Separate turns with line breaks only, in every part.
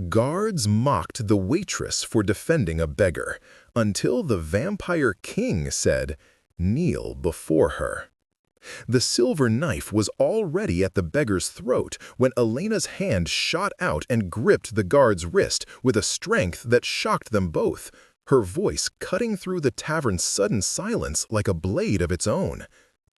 Guards mocked the waitress for defending a beggar, until the vampire king said, "Kneel before her." The silver knife was already at the beggar's throat when Elena's hand shot out and gripped the guard's wrist with a strength that shocked them both, her voice cutting through the tavern's sudden silence like a blade of its own.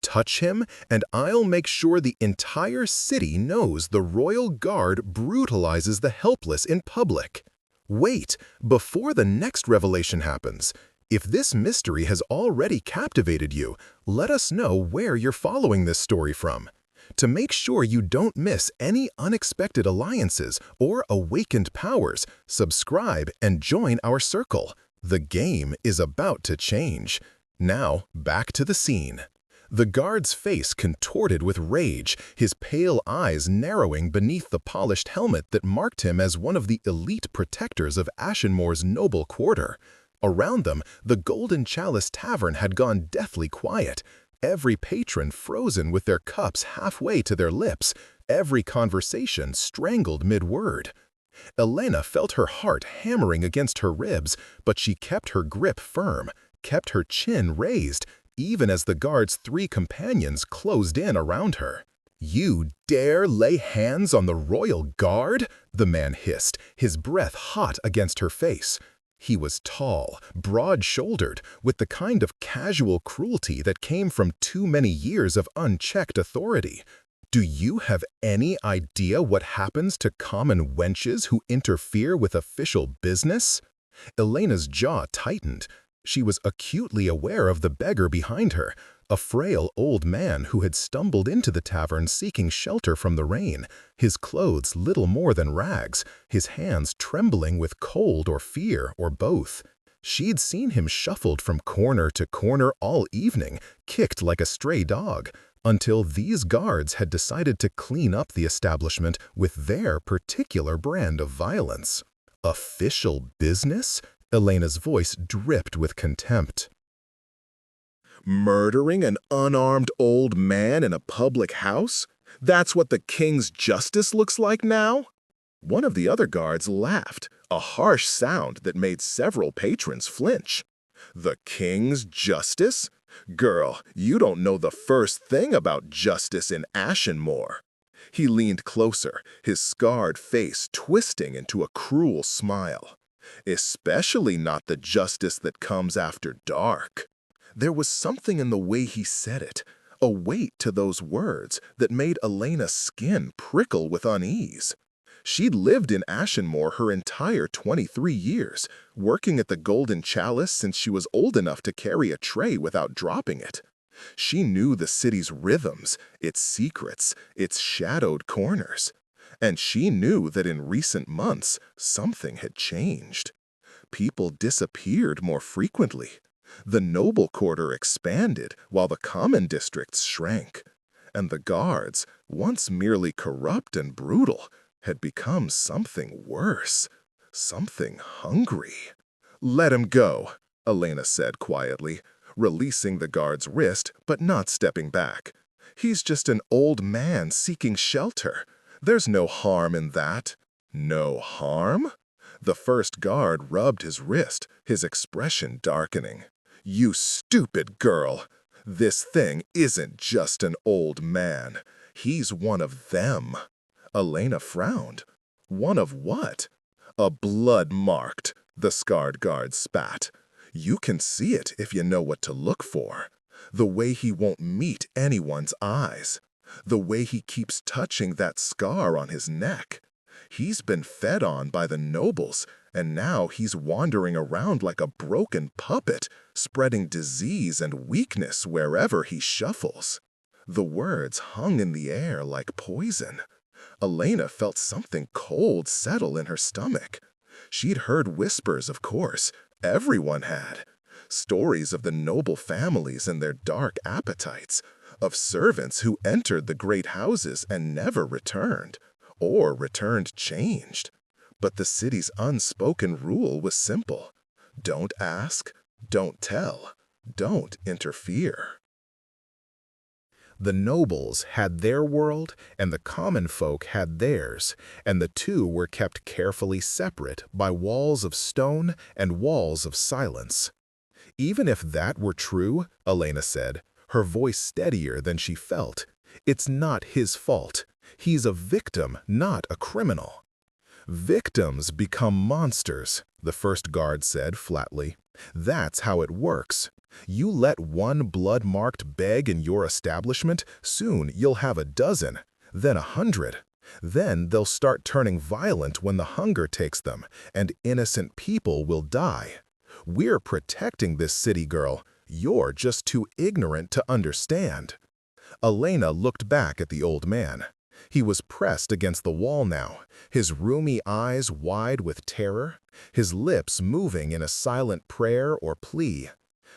"Touch him, and I'll make sure the entire city knows the royal guard brutalizes the helpless in public." Wait, before the next revelation happens. If this mystery has already captivated you, let us know where you're following this story from. To make sure you don't miss any unexpected alliances or awakened powers, subscribe and join our circle. The game is about to change. Now, back to the scene. The guard's face contorted with rage, his pale eyes narrowing beneath the polished helmet that marked him as one of the elite protectors of Ashenmoor's noble quarter. Around them, the Golden Chalice Tavern had gone deathly quiet, every patron frozen with their cups halfway to their lips, every conversation strangled mid-word. Elena felt her heart hammering against her ribs, but she kept her grip firm, kept her chin raised, even as the guard's three companions closed in around her. "You dare lay hands on the royal guard?" the man hissed, his breath hot against her face. He was tall, broad-shouldered, with the kind of casual cruelty that came from too many years of unchecked authority. "Do you have any idea what happens to common wenches who interfere with official business?" Elena's jaw tightened. She was acutely aware of the beggar behind her, a frail old man who had stumbled into the tavern seeking shelter from the rain, his clothes little more than rags, his hands trembling with cold or fear or both. She'd seen him shuffled from corner to corner all evening, kicked like a stray dog, until these guards had decided to clean up the establishment with their particular brand of violence. Official business? Elena's voice dripped with contempt. "Murdering an unarmed old man in a public house? That's what the king's justice looks like now?" One of the other guards laughed, a harsh sound that made several patrons flinch. "The king's justice? Girl, you don't know the first thing about justice in Ashenmoor." He leaned closer, his scarred face twisting into a cruel smile. "Especially not the justice that comes after dark." There was something in the way he said it, a weight to those words that made Elena's skin prickle with unease. She'd lived in Ashenmoor her entire 23 years, working at the Golden Chalice since she was old enough to carry a tray without dropping it. She knew the city's rhythms, its secrets, its shadowed corners. And she knew that in recent months, something had changed. People disappeared more frequently. The noble quarter expanded while the common districts shrank. And the guards, once merely corrupt and brutal, had become something worse, something hungry. "Let him go," Elena said quietly, releasing the guard's wrist but not stepping back. "He's just an old man seeking shelter. There's no harm in that." "No harm?" The first guard rubbed his wrist, his expression darkening. "You stupid girl! This thing isn't just an old man. He's one of them." Elena frowned. "One of what?" "A blood-marked," the scarred guard spat. "You can see it if you know what to look for. The way he won't meet anyone's eyes. The way he keeps touching that scar on his neck. He's been fed on by the nobles, and now he's wandering around like a broken puppet, spreading disease and weakness wherever he shuffles." The words hung in the air like poison. Elena felt something cold settle in her stomach. She'd heard whispers, of course. Everyone had. Stories of the noble families and their dark appetites, of servants who entered the great houses and never returned, or returned changed. But the city's unspoken rule was simple. Don't ask, don't tell, don't interfere. The nobles had their world, and the common folk had theirs, and the two were kept carefully separate by walls of stone and walls of silence. Even if that were true, Elena said, her voice steadier than she felt, it's not his fault. He's a victim, not a criminal. Victims become monsters, the first guard said flatly. That's how it works. You let one blood-marked beg in your establishment, soon you'll have a dozen, then 100. Then they'll start turning violent when the hunger takes them, and innocent people will die. We're protecting this city, girl. You're just too ignorant to understand. Elena looked back at the old man. He was pressed against the wall now, his roomy eyes wide with terror, his lips moving in a silent prayer or plea.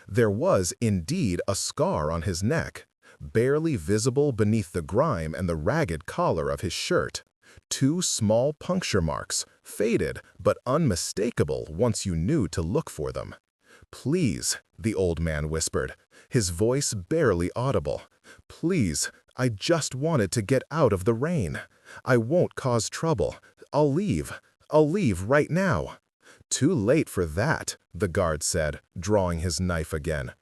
There was indeed a scar on his neck, barely visible beneath the grime and the ragged collar of his shirt. 2 small puncture marks, faded but unmistakable once you knew to look for them. "Please," the old man whispered, his voice barely audible. "Please, I just wanted to get out of the rain. I won't cause trouble. I'll leave. I'll leave right now." "Too late for that," the guard said, drawing his knife again.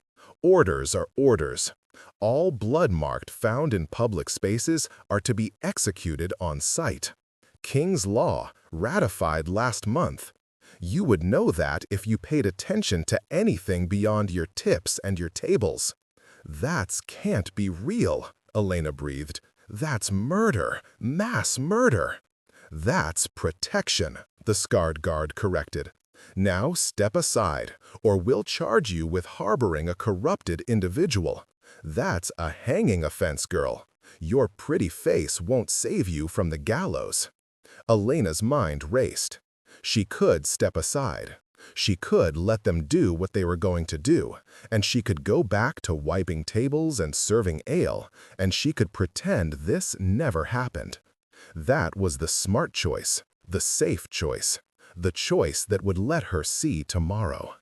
"Orders are orders. All blood marked found in public spaces are to be executed on sight. King's law, ratified last month. You would know that if you paid attention to anything beyond your tips and your tables." "That can't be real," Elena breathed. "That's murder, mass murder." "That's protection," the scarred guard corrected. "Now step aside, or we'll charge you with harboring a corrupted individual. That's a hanging offense, girl. Your pretty face won't save you from the gallows." Elena's mind raced. She could step aside. She could let them do what they were going to do, and she could go back to wiping tables and serving ale, and she could pretend this never happened. That was the smart choice, the safe choice, the choice that would let her see tomorrow.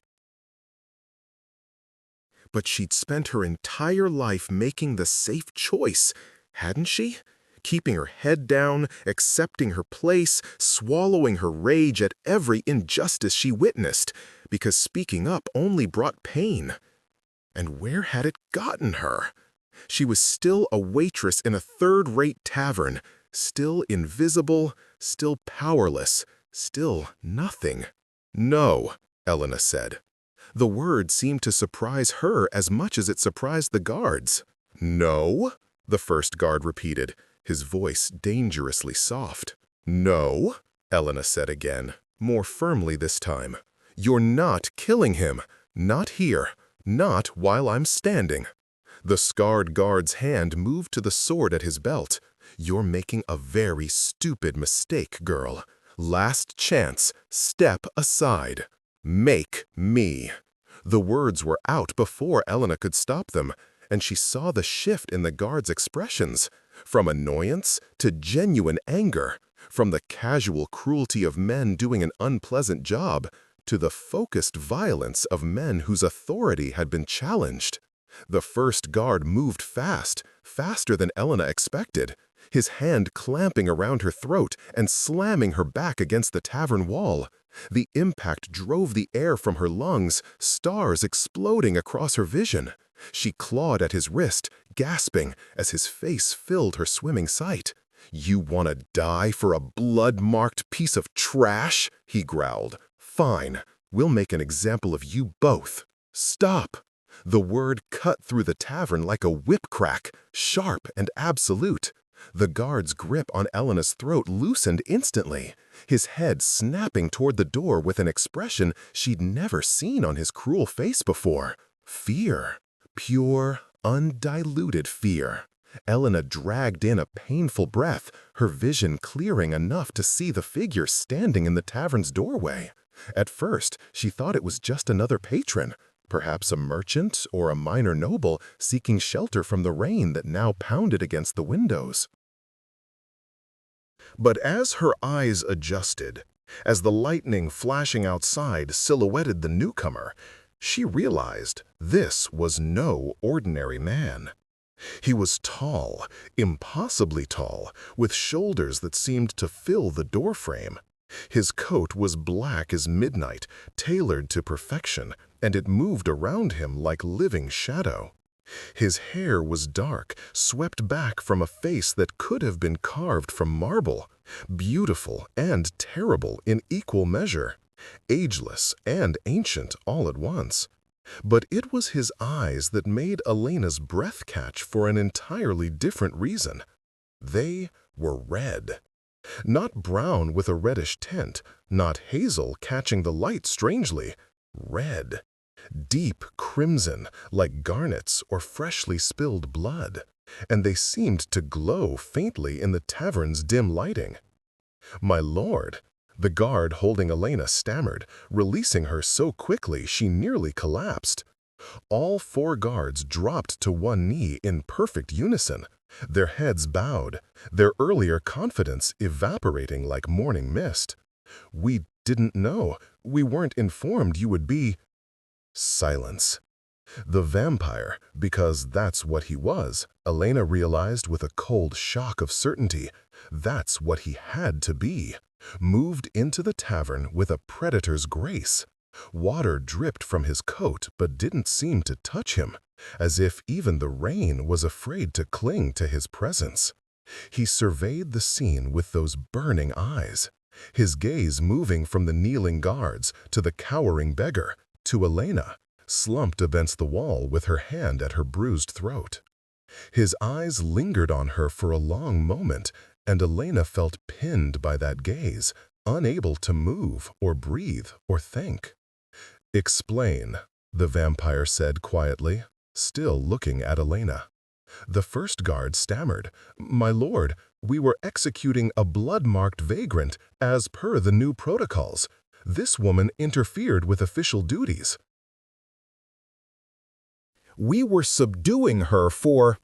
But she'd spent her entire life making the safe choice, hadn't she? Keeping her head down, accepting her place, swallowing her rage at every injustice she witnessed, because speaking up only brought pain. And where had it gotten her? She was still a waitress in a third-rate tavern, still invisible, still powerless, still nothing. "No," Elena said. The word seemed to surprise her as much as it surprised the guards. "No?" the first guard repeated, his voice dangerously soft. "No," Elena said again, more firmly this time. "You're not killing him. Not here. Not while I'm standing." The scarred guard's hand moved to the sword at his belt. "You're making a very stupid mistake, girl. Last chance. Step aside. Make me." The words were out before Elena could stop them, and she saw the shift in the guard's expressions, from annoyance to genuine anger, from the casual cruelty of men doing an unpleasant job to the focused violence of men whose authority had been challenged. The first guard moved fast, faster than Elena expected, his hand clamping around her throat and slamming her back against the tavern wall. The impact drove the air from her lungs, stars exploding across her vision. She clawed at his wrist, gasping as his face filled her swimming sight. "You want to die for a blood-marked piece of trash?" he growled. "Fine, we'll make an example of you both. Stop!" The word cut through the tavern like a whip crack, sharp and absolute. The guard's grip on Elena's throat loosened instantly, his head snapping toward the door with an expression she'd never seen on his cruel face before. Fear. Pure, undiluted fear. Elena dragged in a painful breath, her vision clearing enough to see the figure standing in the tavern's doorway. At first, she thought it was just another patron, perhaps a merchant or a minor noble seeking shelter from the rain that now pounded against the windows. But as her eyes adjusted, as the lightning flashing outside silhouetted the newcomer, she realized this was no ordinary man.
He was tall, impossibly tall, with shoulders that seemed to fill the doorframe. His coat was black as midnight, tailored to perfection, and it moved around him like living shadow. His hair was dark, swept back from a face that could have been carved from marble, beautiful and terrible in equal measure, ageless and ancient all at once. But it was his eyes that made Elena's breath catch for an entirely different reason. They were red. Not brown with a reddish tint, not hazel catching the light strangely. Red. Deep crimson, like garnets or freshly spilled blood. And they seemed to glow faintly in the tavern's dim lighting. "My lord," the guard holding Elena stammered, releasing her so quickly she nearly collapsed. All 4 guards dropped to one knee in perfect unison, their heads bowed, their earlier confidence evaporating like morning mist. "We didn't know. We weren't informed you would be—" Silence. The vampire, because that's what he was, Elena realized with a cold shock of certainty. That's what he had to be. Moved into the tavern with a predator's grace. Water dripped from his coat but didn't seem to touch him, as if even the rain was afraid to cling to his presence. He surveyed the scene with those burning eyes, his gaze moving from the kneeling guards to the cowering beggar, to Elena, slumped against the wall with her hand at her bruised throat. His eyes lingered on her for a long moment, and Elena felt pinned by that gaze, unable to move or breathe or think. "Explain," the vampire said quietly, still looking at Elena. The first guard stammered, "My lord, we were executing a blood-marked vagrant as per the new protocols. This woman interfered with official duties."
"We were subduing her for—"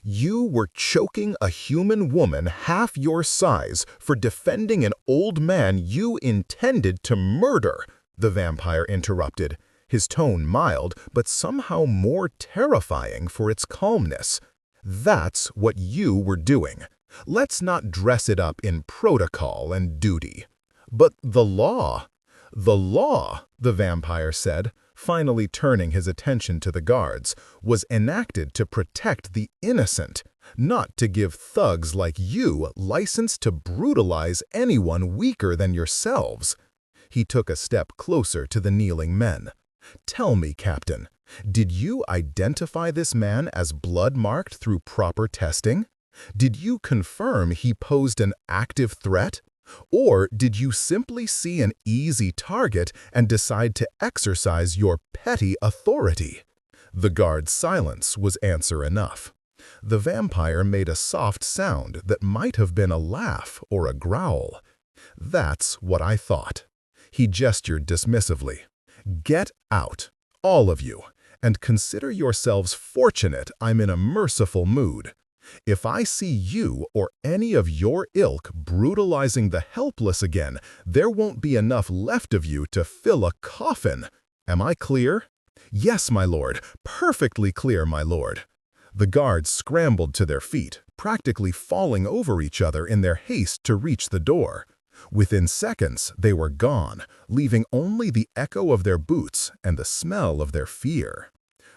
"You were choking a human woman half your size for defending an old man you intended to murder," the vampire interrupted, his tone mild but somehow more terrifying for its calmness. "That's what you were doing. Let's not dress it up in protocol and duty." "But the law—" "The law," the vampire said, finally turning his attention to the guards, "was enacted to protect the innocent, not to give thugs like you license to brutalize anyone weaker than yourselves." He took a step closer to the kneeling men. "Tell me, Captain, did you identify this man as blood-marked through proper testing? Did you confirm he posed an active threat? Or did you simply see an easy target and decide to exercise your petty authority?" The guard's silence was answer enough. The vampire made a soft sound that might have been a laugh or a growl. "That's what I thought." He gestured dismissively. "Get out, all of you, and consider yourselves fortunate I'm in a merciful mood. If I see you or any of your ilk brutalizing the helpless again, there won't be enough left of you to fill a coffin. Am I clear?" "Yes, my lord. Perfectly clear, my lord." The guards scrambled to their feet, practically falling over each other in their haste to reach the door. Within seconds, they were gone, leaving only the echo of their boots and the smell of their fear.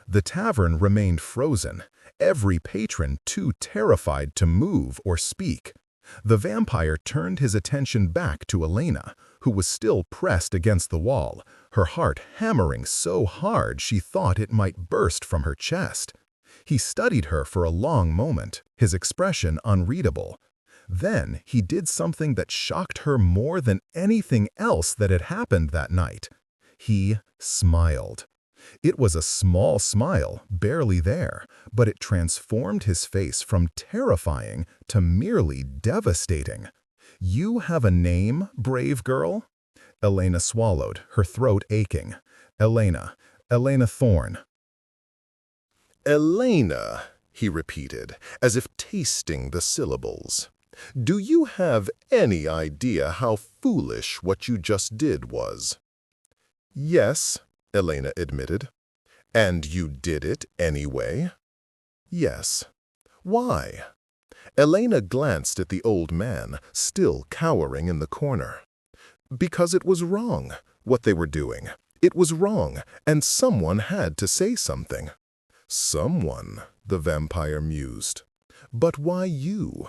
The tavern remained frozen, every patron too terrified to move or speak. The vampire turned his attention back to Elena, who was still pressed against the wall, her heart hammering so hard she thought it might burst from her chest. He studied her for a long moment, his expression unreadable. Then he did something that shocked her more than anything else that had happened that night. He smiled. It was a small smile, barely there, but it transformed his face from terrifying to merely devastating. "You have a name, brave girl?" Elena swallowed, her throat aching. Elena Thorne."
"Elena," he repeated, as if tasting the syllables. "Do you have any idea how foolish what you just did was?" "Yes," Elena admitted. "And you did it anyway?" "Yes." Why? Elena glanced at the old man, still cowering in the corner. Because it was wrong, what they were doing. It was wrong, and someone had to say something. Someone, the vampire mused. But why you?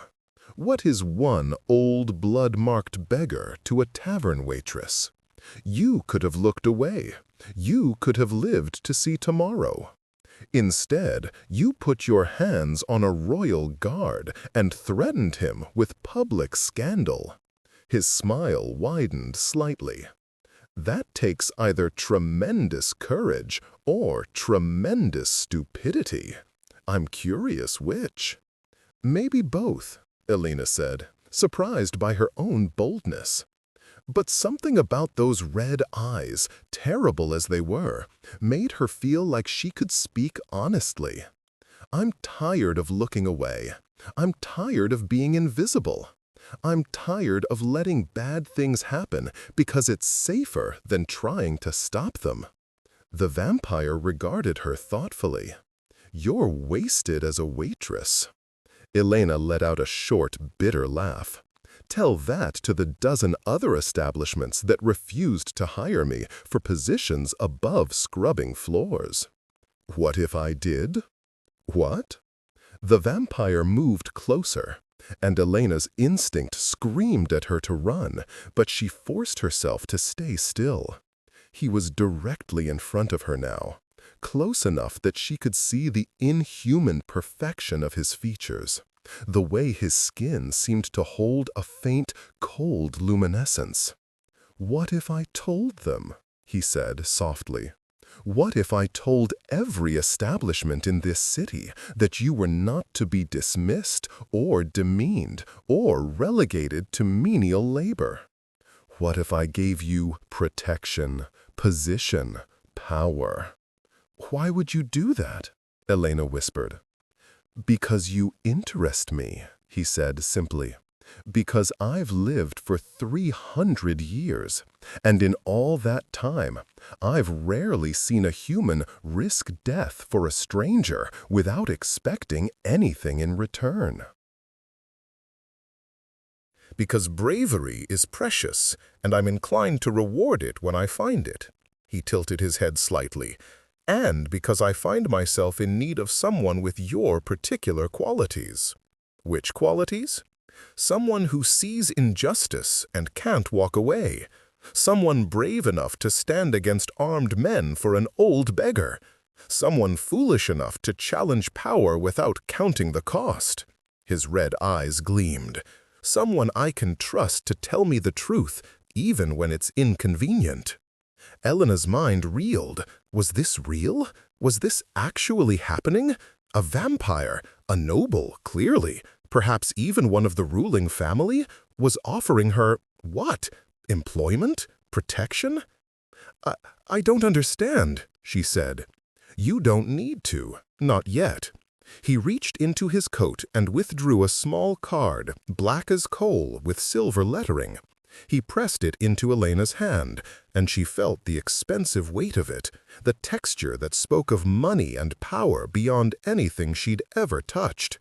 What is one old blood-marked beggar to a tavern waitress? You could have looked away. You could have lived to see tomorrow. Instead, you put your hands on a royal guard and threatened him with public scandal. His smile widened slightly. That takes either tremendous courage or tremendous stupidity. I'm curious which. Maybe both, Elena said, surprised by her own boldness. But something about those red eyes, terrible as they were, made her feel like she could speak honestly. I'm tired of looking away. I'm tired of being invisible. I'm tired of letting bad things happen because it's safer than trying to stop them. The vampire regarded her thoughtfully. You're wasted as a waitress. Elena let out a short, bitter laugh. Tell that to the dozen other establishments that refused to hire me for positions above scrubbing floors. What if I did? What? The vampire moved closer, and Elena's instinct screamed at her to run, but she forced herself to stay still. He was directly in front of her now, close enough that she could see the inhuman perfection of his features. The way his skin seemed to hold a faint, cold luminescence. What if I told them? He said softly. What if I told every establishment in this city that you were not to be dismissed or demeaned or relegated to menial labor? What if I gave you protection, position, power? Why would you do that? Elena whispered. Because you interest me, he said simply. Because I've lived for 300 years, and in all that time, I've rarely seen a human risk death for a stranger without expecting anything in return. Because bravery is precious, and I'm inclined to reward it when I find it. He tilted his head slightly. And because I find myself in need of someone with your particular qualities. Which qualities? Someone who sees injustice and can't walk away. Someone brave enough to stand against armed men for an old beggar. Someone foolish enough to challenge power without counting the cost. His red eyes gleamed. Someone I can trust to tell me the truth, even when it's inconvenient. Elena's mind reeled. Was this real? Was this actually happening? A vampire, a noble, clearly, perhaps even one of the ruling family, was offering her, what? Employment? Protection? I don't understand, she said. You don't need to, not yet. He reached into his coat and withdrew a small card, black as coal with silver lettering. He pressed it into Elena's hand, and she felt the expensive weight of it, the texture that spoke of money and power beyond anything she'd ever touched.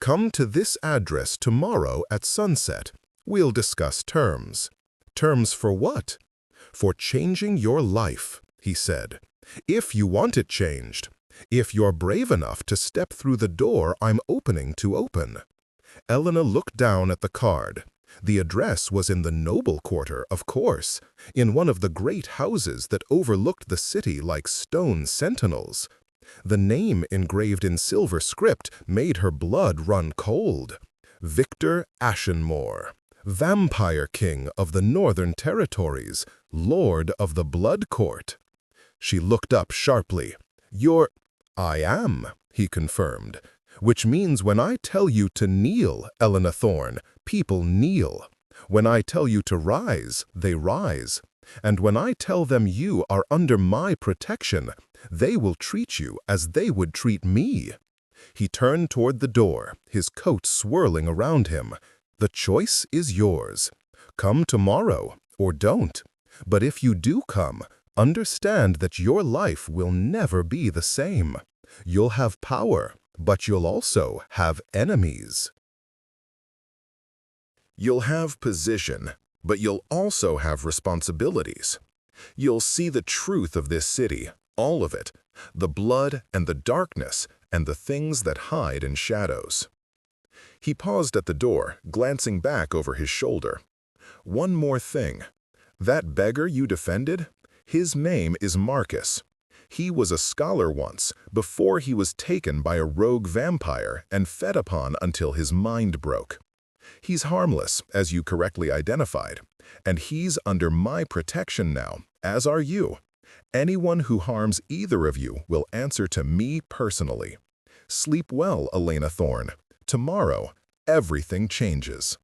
Come to this address tomorrow at sunset. We'll discuss terms. Terms for what? For changing your life, he said. If you want it changed. If you're brave enough to step through the door I'm opening to open. Elena looked down at the card. The address was in the noble quarter, of course, in one of the great houses that overlooked the city like stone sentinels. The name engraved in silver script made her blood run cold. Victor Ashenmore, Vampire King of the Northern Territories, Lord of the Blood Court. She looked up sharply. I am, he confirmed. Which means when I tell you to kneel, Elena Thorne, people kneel. When I tell you to rise, they rise. And when I tell them you are under my protection, they will treat you as they would treat me. He turned toward the door, his coat swirling around him. The choice is yours. Come tomorrow, or don't. But if you do come, understand that your life will never be the same. You'll have power, But you'll also have enemies. You'll have position, but you'll also have responsibilities. You'll see the truth of this city, all of it, the blood and the darkness and the things that hide in shadows. He paused at the door, glancing back over his shoulder. One more thing. That beggar you defended? His name is Marcus. He was a scholar once, before he was taken by a rogue vampire and fed upon until his mind broke. He's harmless, as you correctly identified, and he's under my protection now, as are you. Anyone who harms either of you will answer to me personally. Sleep well, Elena Thorne. Tomorrow, everything changes.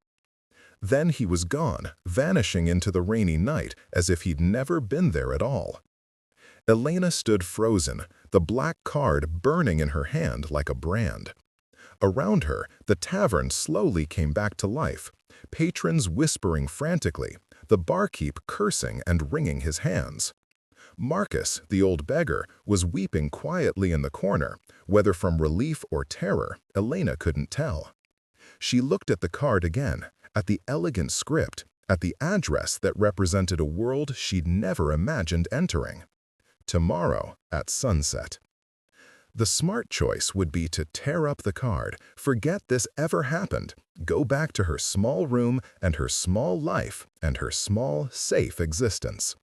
Then he was gone, vanishing into the rainy night as if he'd never been there at all. Elena stood frozen, the black card burning in her hand like a brand. Around her, the tavern slowly came back to life, patrons whispering frantically, the barkeep cursing and wringing his hands. Marcus, the old beggar, was weeping quietly in the corner, whether from relief or terror, Elena couldn't tell. She looked at the card again, at the elegant script, at the address that represented a world she'd never imagined entering. Tomorrow at sunset. The smart choice would be to tear up the card, forget this ever happened, go back to her small room and her small life and her small, safe existence.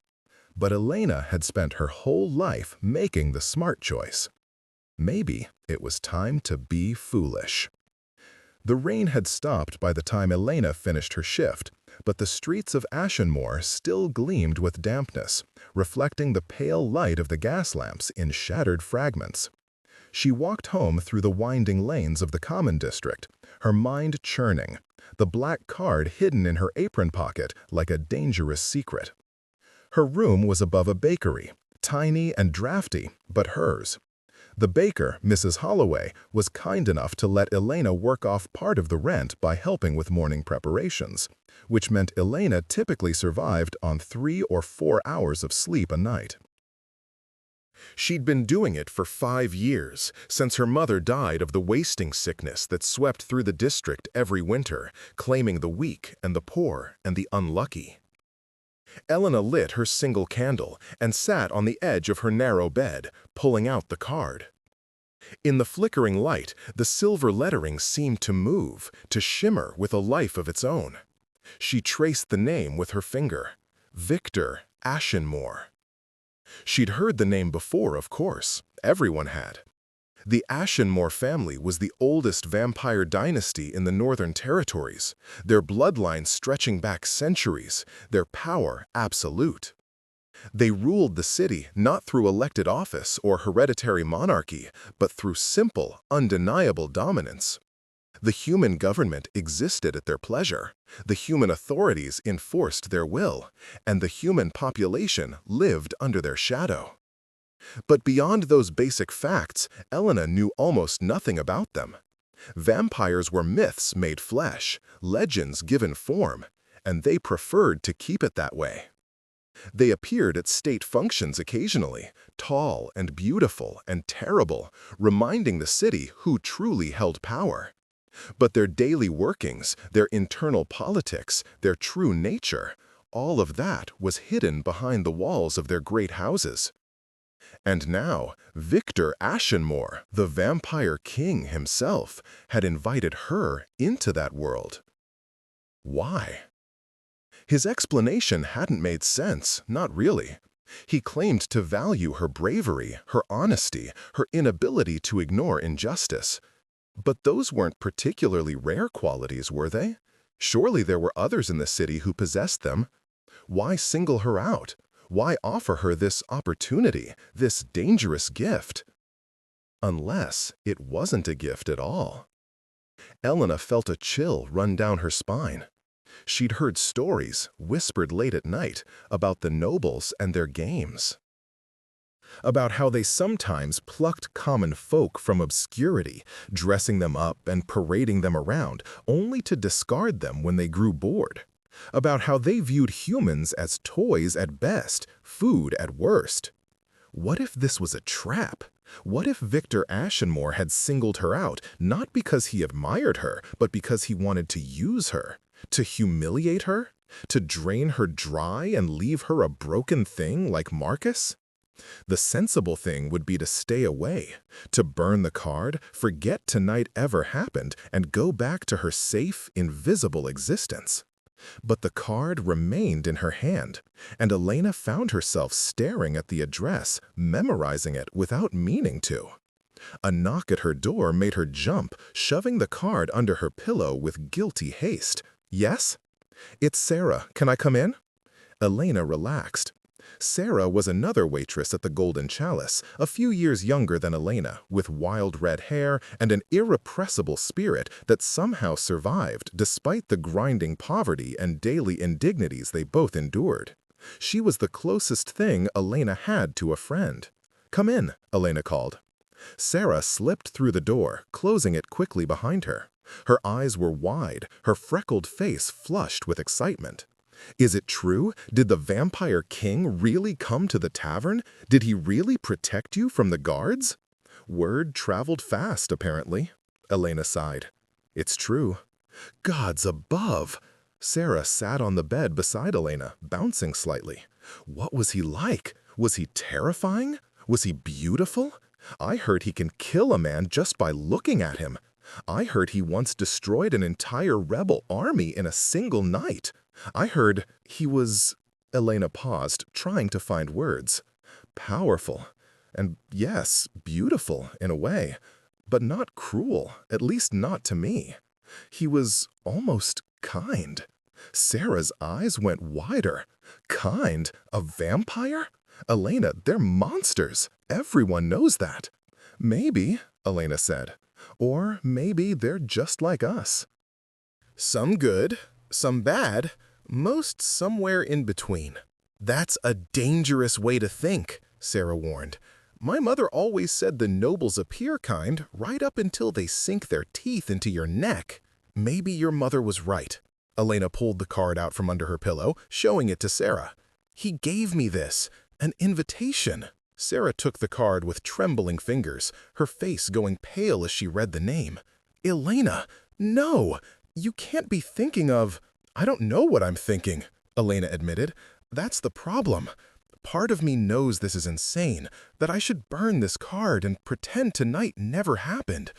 But Elena had spent her whole life making the smart choice. Maybe it was time to be foolish. The rain had stopped by the time Elena finished her shift, but the streets of Ashenmoor still gleamed with dampness, reflecting the pale light of the gas lamps in shattered fragments. She walked home through the winding lanes of the Common District, her mind churning, the black card hidden in her apron pocket like a dangerous secret. Her room was above a bakery, tiny and drafty, but hers. The baker, Mrs. Holloway, was kind enough to let Elena work off part of the rent by helping with morning preparations, which meant Elena typically survived on 3 or 4 hours of sleep a night. She'd been doing it for 5 years, since her mother died of the wasting sickness that swept through the district every winter, claiming the weak and the poor and the unlucky. Elena lit her single candle and sat on the edge of her narrow bed, pulling out the card. In the flickering light, the silver lettering seemed to move, to shimmer with a life of its own. She traced the name with her finger. Victor Ashenmoor. She'd heard the name before, of course. Everyone had. The Ashenmoor family was the oldest vampire dynasty in the Northern Territories, their bloodline stretching back centuries, their power absolute. They ruled the city not through elected office or hereditary monarchy, but through simple, undeniable dominance. The human government existed at their pleasure, the human authorities enforced their will, and the human population lived under their shadow. But beyond those basic facts, Elena knew almost nothing about them. Vampires were myths made flesh, legends given form, and they preferred to keep it that way. They appeared at state functions occasionally, tall and beautiful and terrible, reminding the city who truly held power. But their daily workings, their internal politics, their true nature, all of that was hidden behind the walls of their great houses. And now, Victor Ashenmoor, the vampire king himself, had invited her into that world. Why? His explanation hadn't made sense, not really. He claimed to value her bravery, her honesty, her inability to ignore injustice. But those weren't particularly rare qualities, were they? Surely there were others in the city who possessed them. Why single her out? Why offer her this opportunity, this dangerous gift? Unless it wasn't a gift at all. Elena felt a chill run down her spine. She'd heard stories, whispered late at night, about the nobles and their games. About how they sometimes plucked common folk from obscurity, dressing them up and parading them around, only to discard them when they grew bored. About how they viewed humans as toys at best, food at worst. What if this was a trap?
What if Victor Ashenmore had singled her out, not because he admired her, but because he wanted to use her, to humiliate her, to drain her dry and leave her a broken thing like Marcus? The sensible thing would be to stay away, to burn the card, forget tonight ever happened, and go back to her safe, invisible existence. But the card remained in her hand, and Elena found herself staring at the address, memorizing it without meaning to. A knock at her door made her jump, shoving the card under her pillow with guilty haste. "Yes?" "It's Sarah. Can I come in?" Elena relaxed. Sarah was another waitress at the Golden Chalice, a few years younger than Elena, with wild red hair and an irrepressible spirit that somehow survived despite the grinding poverty and daily indignities they both endured. She was the closest thing Elena had to a friend. "Come in," Elena called. Sarah slipped through the door, closing it quickly behind her. Her eyes were wide, her freckled face flushed with excitement. "Is it true? Did the Vampire King really come to the tavern? Did he really protect you from the guards?" "Word traveled fast, apparently." Elena sighed. "It's true." "Gods above!" Sarah sat on the bed beside Elena, bouncing slightly. "What was he like? Was he terrifying? Was he beautiful? I heard he can kill a man just by looking at him. I heard he once destroyed an entire rebel army in a single night. I heard he was—" Elena paused, trying to find words. "Powerful. And yes, beautiful in a way. But not cruel, at least not to me. He was almost kind." Sarah's eyes went wider. "Kind? A vampire? Elena, they're monsters. Everyone knows that." "Maybe," Elena said. "Or maybe they're just like us. Some good, some bad, most somewhere in between." "That's a dangerous way to think," Sarah warned. "My mother always said the nobles appear kind right up until they sink their teeth into your neck." "Maybe your mother was right." Elena pulled the card out from under her pillow, showing it to Sarah. "He gave me this, an invitation." Sarah took the card with trembling fingers, her face going pale as she read the name. "Elena, no! You can't be thinking of—" "I don't know what I'm thinking," Elena admitted. "That's the problem. Part of me knows this is insane, that I should burn this card and pretend tonight never happened.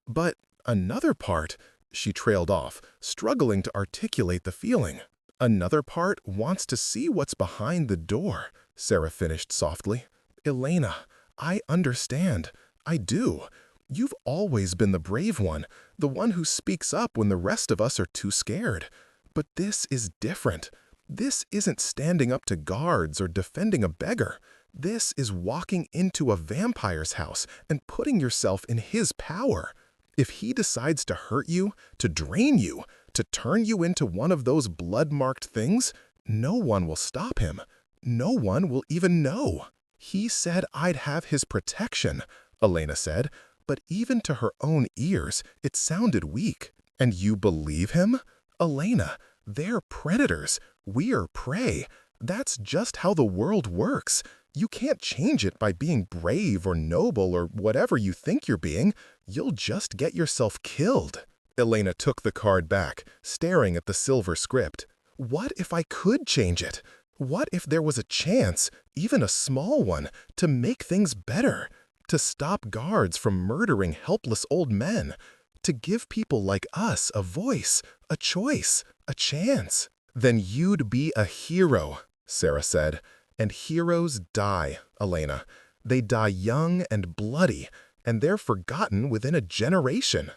But another part—" She trailed off, struggling to articulate the feeling. "Another part wants to see what's behind the door," Sarah finished softly. "Elena, I understand. I do. You've always been the brave one, the one who speaks up when the rest of us are too scared. But this is different. This isn't standing up to guards or defending a beggar. This is walking into a vampire's house and putting yourself in his power. If he decides to hurt you, to drain you, to turn you into one of those blood-marked things, no one will stop him. No one will even know." "He said I'd have his protection," Elena said, but even to her own ears, it sounded weak. "And you believe him? Elena, they're predators. We're prey. That's just how the world works. You can't change it by being brave or noble or whatever you think you're being. You'll just get yourself killed." Elena took the card back, staring at the silver script. "What if I could change it? What if there was a chance, even a small one, to make things better? To stop guards from murdering helpless old men? To give people like us a voice, a choice, a chance?" "Then you'd be a hero," Sarah said. "And heroes die, Elena. They die young and bloody, and they're forgotten within a generation."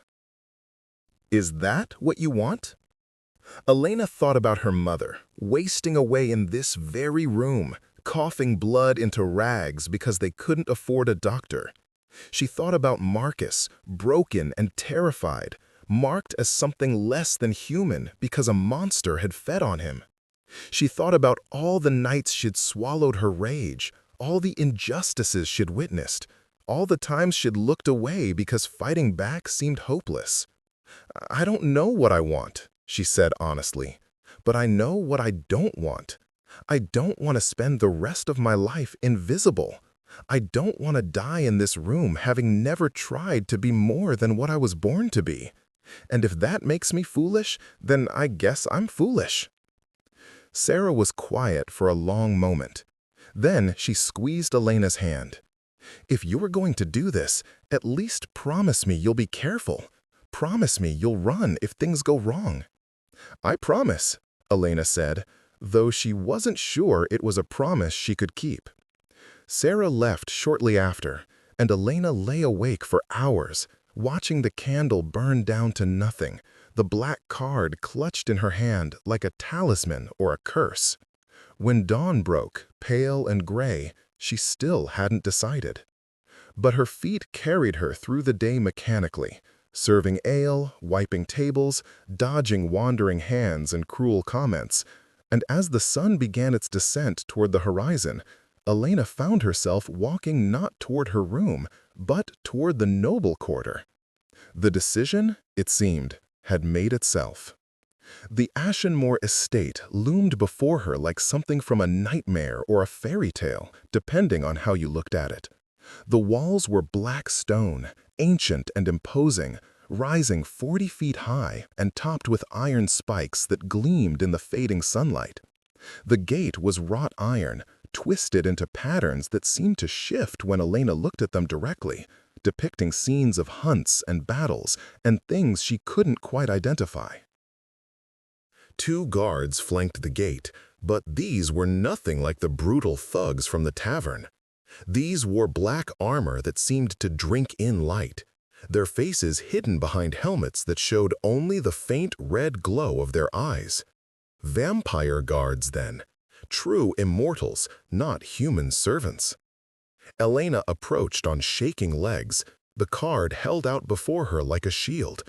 "Is that what you want?" Elena thought about her mother, wasting away in this very room, coughing blood into rags because they couldn't afford a doctor. She thought about Marcus, broken and terrified, marked as something less than human because a monster had fed on him. She thought about all the nights she'd swallowed her rage, all the injustices she'd witnessed, all the times she'd looked away because fighting back seemed hopeless. "I don't know what I want," she said honestly, "but I know what I don't want. I don't want to spend the rest of my life invisible.
I don't want to die in this room having never tried to be more than what I was born to be. And if that makes me foolish, then I guess I'm foolish." Sarah was quiet for a long moment. Then she squeezed Elena's hand. "If you're going to do this, at least promise me you'll be careful. Promise me you'll run if things go wrong." "I promise," Elena said, though she wasn't sure it was a promise she could keep. Sarah left shortly after, and Elena lay awake for hours, watching the candle burn down to nothing, the black card clutched in her hand like a talisman or a curse. When dawn broke, pale and gray, she still hadn't decided. But her feet carried her through the day mechanically, serving ale, wiping tables, dodging wandering hands and cruel comments, and as the sun began its descent toward the horizon, Elena found herself walking not toward her room, but toward the noble quarter. The decision, it seemed, had made itself. The Ashenmore estate loomed before her like something from a nightmare or a fairy tale, depending on how you looked at it. The walls were black stone, ancient and imposing, rising 40 feet high and topped with iron spikes that gleamed in the fading sunlight. The gate was wrought iron, twisted into patterns that seemed to shift when Elena looked at them directly, depicting scenes of hunts and battles and things she couldn't quite identify. 2 guards flanked the gate, but these were nothing like the brutal thugs from the tavern. These wore black armor that seemed to drink in light, their faces hidden behind helmets that showed only the faint red glow of their eyes. Vampire guards, then. True immortals, not human servants. Elena approached on shaking legs, the card held out before her like a shield.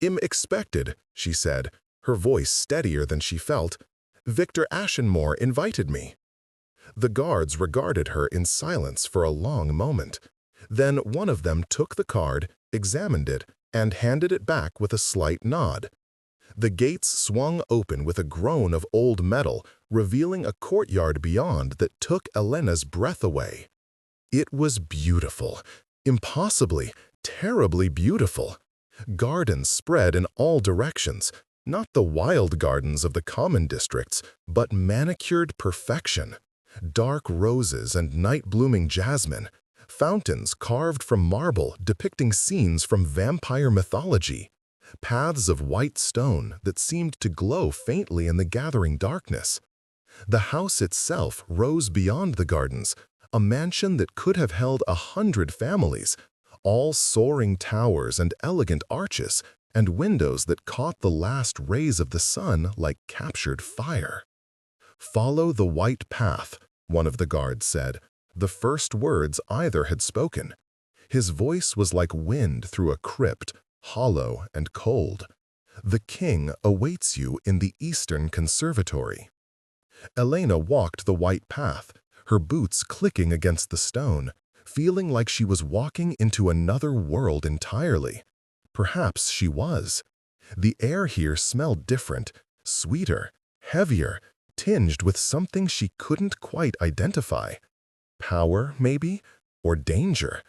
"I'm expected," she said, her voice steadier than she felt. "Victor Ashenmore invited me." The guards regarded her in silence for a long moment. Then one of them took the card, examined it, and handed it back with a slight nod. The gates swung open with a groan of old metal, revealing a courtyard beyond that took Elena's breath away. It was beautiful, impossibly, terribly beautiful. Gardens spread in all directions, not the wild gardens of the common districts, but manicured perfection. Dark roses and night-blooming jasmine, fountains carved from marble depicting scenes from vampire mythology, paths of white stone that seemed to glow faintly in the gathering darkness. The house itself rose beyond the gardens, a mansion that could have held 100 families, all soaring towers and elegant arches, and windows that caught the last rays of the sun like captured fire. "Follow the white path," one of the guards said, the first words either had spoken. His voice was like wind through a crypt, hollow and cold. "The king awaits you in the Eastern Conservatory." Elena walked the white path, her boots clicking against the stone, feeling like she was walking into another world entirely. Perhaps she was. The air here smelled different, sweeter, heavier, tinged with something she couldn't quite identify. Power, maybe? Or danger?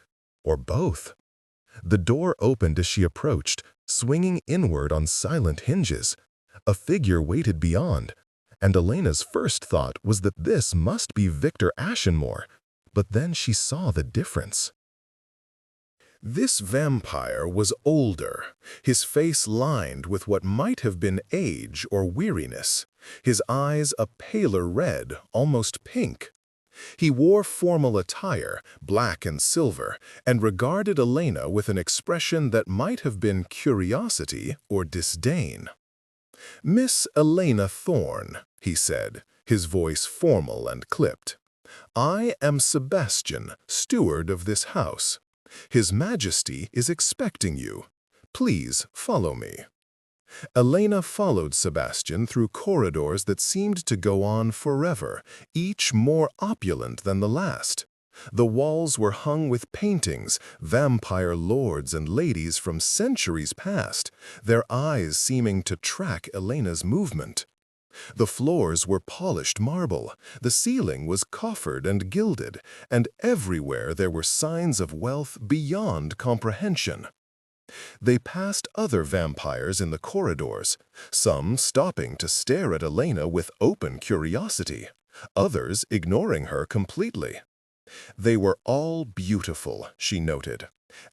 Or both? The door opened as she approached, swinging inward on silent hinges. A figure waited beyond, and Elena's first thought was that this must be Victor Ashenmore, but then she saw the difference. This vampire was older, his face lined with what might have been age or weariness, his eyes a paler red, almost pink. He wore formal attire, black and silver, and regarded Elena with an expression that might have been curiosity or disdain. "Miss Elena Thorne," he said, his voice formal and clipped. "I am Sebastian, steward of this house. His Majesty is expecting you. Please follow me." Elena followed Sebastian through corridors that seemed to go on forever, each more opulent than the last. The walls were hung with paintings, vampire lords and ladies from centuries past, their eyes seeming to track Elena's movement. The floors were polished marble, the ceiling was coffered and gilded, and everywhere there were signs of wealth beyond comprehension. They passed other vampires in the corridors, some stopping to stare at Elena with open curiosity, others ignoring her completely. They were all beautiful, she noted.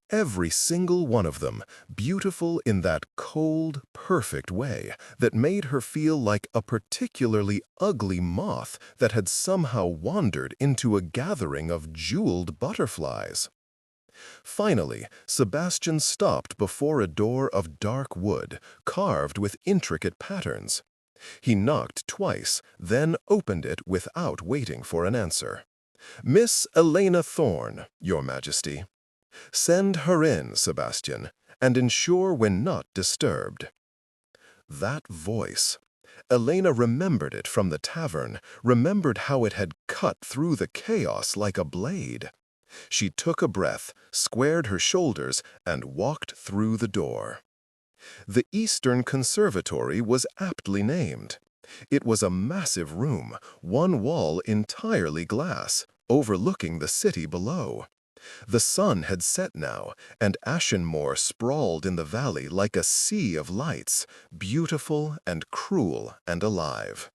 Every single one of them, beautiful in that cold, perfect way that made her feel like a particularly ugly moth that had somehow wandered into a gathering of jeweled butterflies. Finally, Sebastian stopped before a door of dark wood, carved with intricate patterns. He knocked twice, then opened it without waiting for an answer. "Miss Elena Thorne, Your Majesty." "Send her in, Sebastian, and ensure when not disturbed." That voice. Elena remembered it from the tavern, remembered how it had cut through the chaos like a blade. She took a breath, squared her shoulders, and walked through the door. The Eastern Conservatory was aptly named. It was a massive room, one wall entirely glass, overlooking the city below. The sun had set now, and Ashenmoor sprawled in the valley like a sea of lights, beautiful and cruel and alive.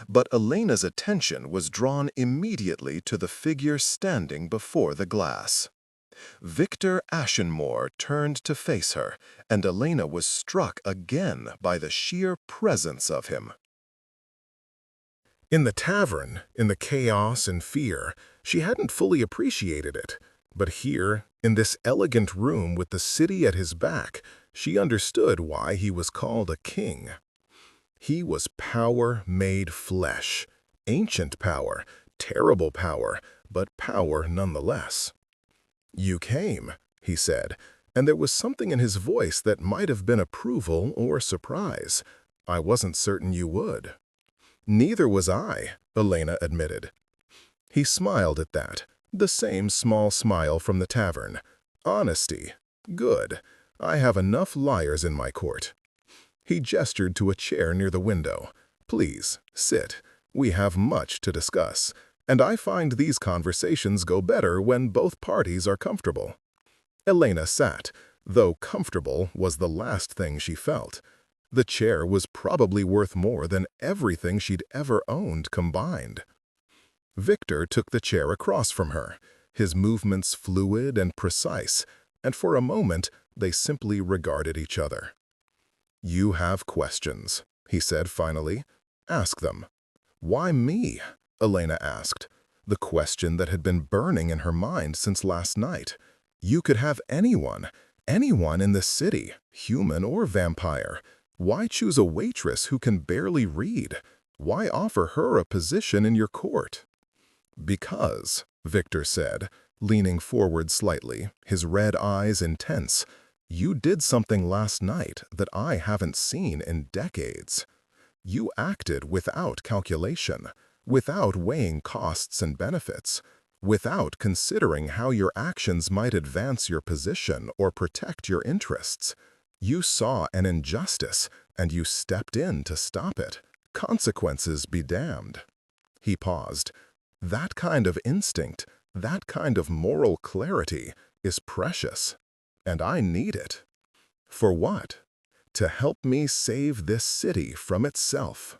But Elena's attention was drawn immediately to the figure standing before the glass. Victor Ashenmoor turned to face her, and Elena was struck again by the sheer presence of him. In the tavern, in the chaos and fear, she hadn't fully appreciated it. But here, in this elegant room with the city at his back, she understood why he was called a king. He was power made flesh, ancient power, terrible power, but power nonetheless. "You came," he said, and there was something in his voice that might have been approval or surprise. "I wasn't certain you would." "Neither was I," Elena admitted. He smiled at that, the same small smile from the tavern. "Honesty. Good. I have enough liars in my court." He gestured to a chair near the window. "Please, sit. We have much to discuss, and I find these conversations go better when both parties are comfortable." Elena sat, though comfortable was the last thing she felt. The chair was probably worth more than everything she'd ever owned combined. Victor took the chair across from her, his movements fluid and precise, and for a moment they simply regarded each other. "You have questions," he said finally. "Ask them." "Why me?" Elena asked, the question that had been burning in her mind since last night. "You could have anyone in the city, human or vampire. Why choose a waitress who can barely read? Why offer her a position in your court?" "Because," Victor said, leaning forward slightly, his red eyes intense, "you did something last night that I haven't seen in decades. You acted without calculation, without weighing costs and benefits, without considering how your actions might advance your position or protect your interests. You saw an injustice, and you stepped in to stop it. Consequences be damned." He paused. "That kind of instinct, that kind of moral clarity is precious, and I need it." "For what?" "To help me save this city from itself."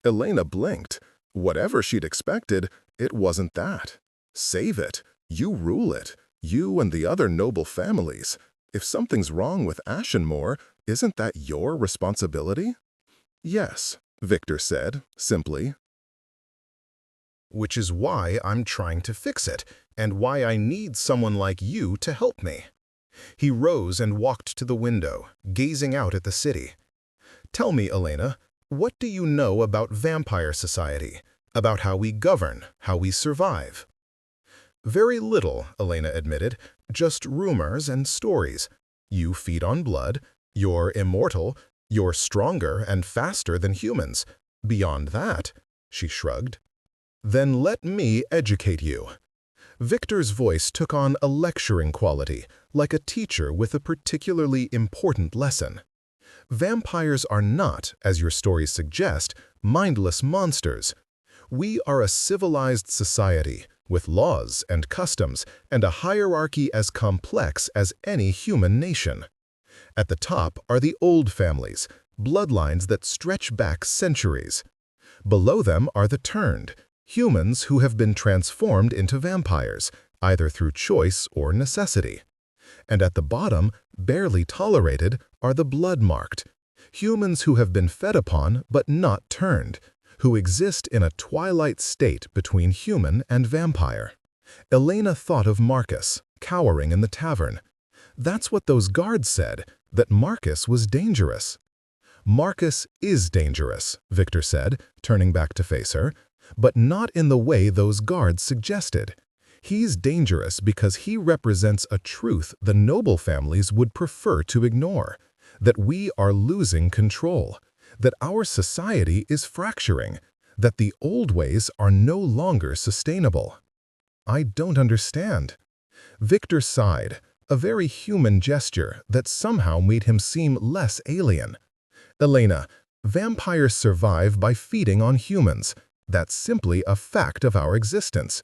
Elena blinked. Whatever she'd expected, it wasn't that. "Save it. You rule it. You and the other noble families. If something's wrong with Ashenmoor, isn't that your responsibility?" "Yes," Victor said, simply. "Which is why I'm trying to fix it, and why I need someone like you to help me." He rose and walked to the window, gazing out at the city. "Tell me, Elena, what do you know about vampire society? About how we govern, how we survive?" "Very little," Elena admitted. "Just rumors and stories. You feed on blood. You're immortal. You're stronger and faster than humans. Beyond that," she shrugged. "Then let me educate you." Victor's voice took on a lecturing quality, like a teacher with a particularly important lesson. "Vampires are not, as your stories suggest, mindless monsters. We are a civilized society, with laws and customs and a hierarchy as complex as any human nation. At the top are the old families, bloodlines that stretch back centuries. Below them are the turned, humans who have been transformed into vampires, either through choice or necessity. And at the bottom, barely tolerated, are the blood-marked, humans who have been fed upon but not turned, who exist in a twilight state between human and vampire. Elena thought of Marcus, cowering in the tavern. That's what those guards said, that Marcus was dangerous. Marcus is dangerous, Victor said, turning back to face her, but not in the way those guards suggested. He's dangerous because he represents a truth the noble families would prefer to ignore, that we are losing control, that our society is fracturing, that the old ways are no longer sustainable. I don't understand. Victor sighed, a very human gesture that somehow made him seem less alien. Elena, vampires survive by feeding on humans. That's simply a fact of our existence.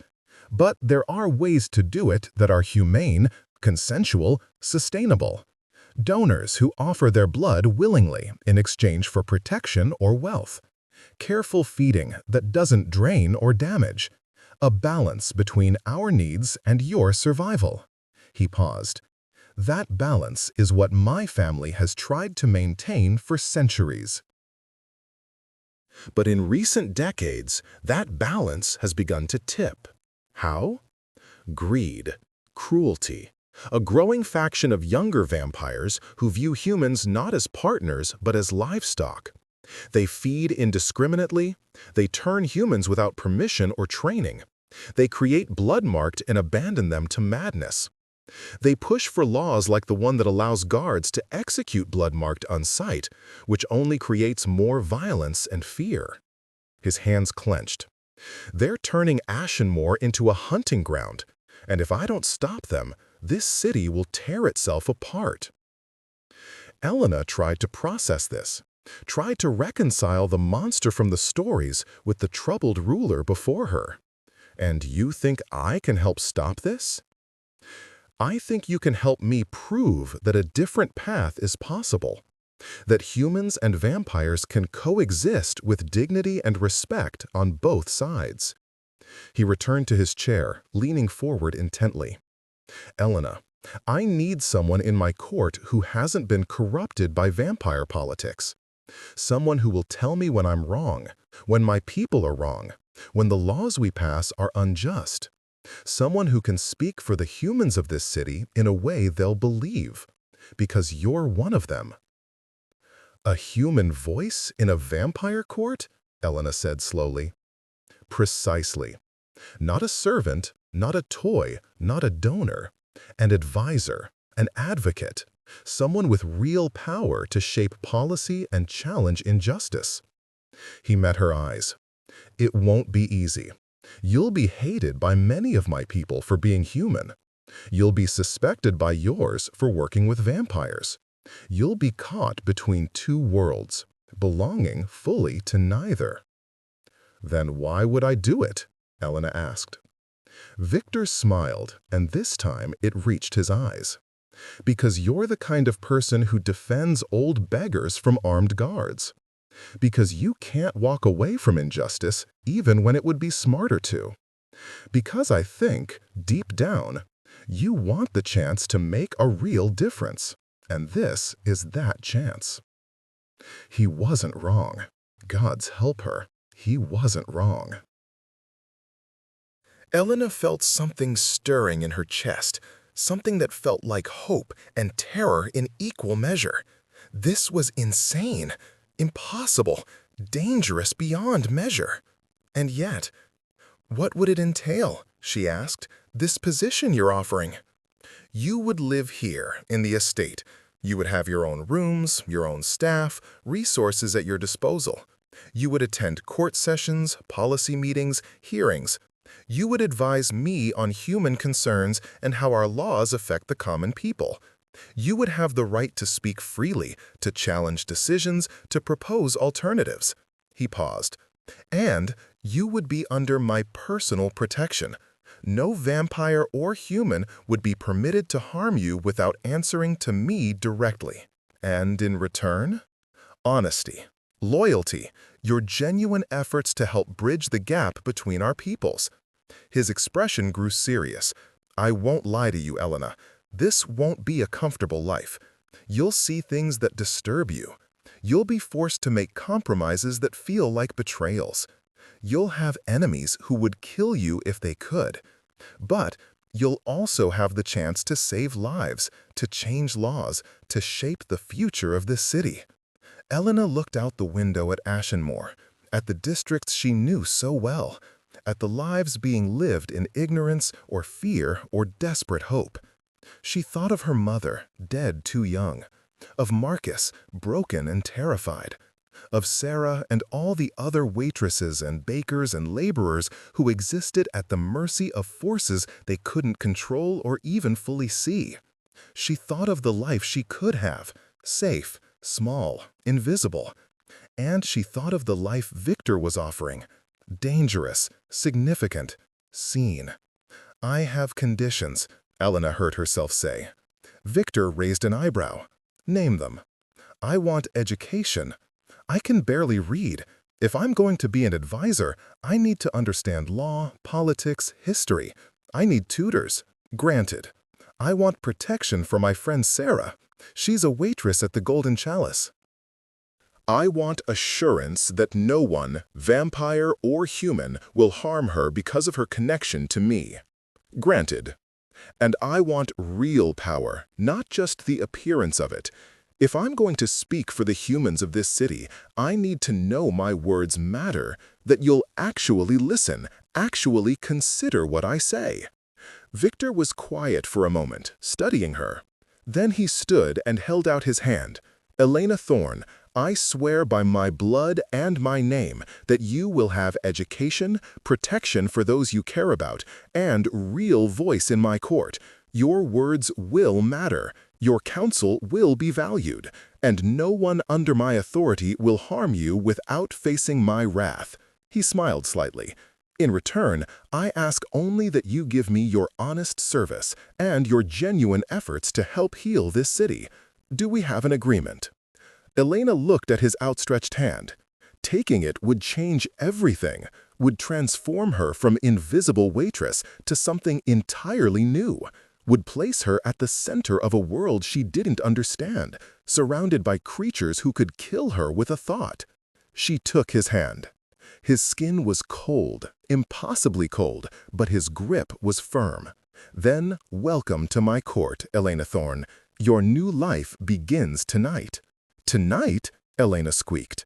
But there are ways to do it that are humane, consensual, sustainable. Donors who offer their blood willingly in exchange for protection or wealth. Careful feeding that doesn't drain or damage. A balance between our needs and your survival. He paused. That balance is what my family has tried to maintain for centuries. But in recent decades, that balance has begun to tip. How? Greed, cruelty, a growing faction of younger vampires who view humans not as partners but as livestock. They feed indiscriminately, they turn humans without permission or training. They create blood-marked and abandon them to madness. They push for laws like the one that allows guards to execute blood-marked on sight, which only creates more violence and fear. His hands clenched. They're turning Ashenmore into a hunting ground, and if I don't stop them, this city will tear itself apart. Elena tried to process this, tried to reconcile the monster from the stories with the troubled ruler before her. And you think I can help stop this? I think you can help me prove that a different path is possible, that humans and vampires can coexist with dignity and respect on both sides. He returned to his chair, leaning forward intently. Elena, I need someone in my court who hasn't been corrupted by vampire politics. Someone who will tell me when I'm wrong, when my people are wrong, when the laws we pass are unjust. Someone who can speak for the humans of this city in a way they'll believe, because you're one of them. A human voice in a vampire court? Elena said slowly. Precisely. Not a servant, not a toy, not a donor. An advisor, an advocate, someone with real power to shape policy and challenge injustice. He met her eyes. It won't be easy. You'll be hated by many of my people for being human. You'll be suspected by yours for working with vampires. You'll be caught between two worlds, belonging fully to neither. Then why would I do it? Elena asked. Victor smiled, and this time it reached his eyes. Because you're the kind of person who defends old beggars from armed guards. Because you can't walk away from injustice even when it would be smarter to. Because I think, deep down, you want the chance to make a real difference. And this is that chance. He wasn't wrong. God's help her. He wasn't wrong. Elena felt something stirring in her chest, something that felt like hope and terror in equal measure. This was insane, impossible, dangerous beyond measure. And yet, what would it entail, she asked, this position you're offering? You would live here in the estate. You would have your own rooms, your own staff, resources at your disposal. You would attend court sessions, policy meetings, hearings. You would advise me on human concerns and how our laws affect the common people. You would have the right to speak freely, to challenge decisions, to propose alternatives. He paused. And you would be under my personal protection. No vampire or human would be permitted to harm you without answering to me directly. And in return? Honesty, loyalty, your genuine efforts to help bridge the gap between our peoples. His expression grew serious. I won't lie to you, Elena. This won't be a comfortable life. You'll see things that disturb you. You'll be forced to make compromises that feel like betrayals. You'll have enemies who would kill you if they could. But you'll also have the chance to save lives, to change laws, to shape the future of this city. Elena looked out the window at Ashenmore, at the districts she knew so well, at the lives being lived in ignorance or fear or desperate hope. She thought of her mother, dead too young, of Marcus, broken and terrified, of Sarah and all the other waitresses and bakers and laborers who existed at the mercy of forces they couldn't control or even fully see. She thought of the life she could have, safe, small, invisible. And she thought of the life Victor was offering, dangerous, significant, seen. I have conditions, Elena heard herself say. Victor raised an eyebrow. Name them. I want education. I can barely read. If I'm going to be an advisor, I need to understand law, politics, history. I need tutors. Granted. I want protection for my friend Sarah. She's a waitress at the Golden Chalice. I want assurance that no one, vampire or human, will harm her because of her connection to me. Granted. And I want real power, not just the appearance of it. If I'm going to speak for the humans of this city, I need to know my words matter, that you'll actually listen, actually consider what I say. Victor was quiet for a moment, studying her. Then he stood and held out his hand. Elena Thorne, I swear by my blood and my name that you will have education, protection for those you care about, and real voice in my court. Your words will matter. Your counsel will be valued, and no one under my authority will harm you without facing my wrath. He smiled slightly. In return, I ask only that you give me your honest service and your genuine efforts to help heal this city. Do we have an agreement? Elena looked at his outstretched hand. Taking it would change everything, would transform her from invisible waitress to something entirely new, would place her at the center of a world she didn't understand, surrounded by creatures who could kill her with a thought. She took his hand. His skin was cold, impossibly cold, but his grip was firm. Then, welcome to my court, Elena Thorne. Your new life begins tonight. Tonight? Elena squeaked.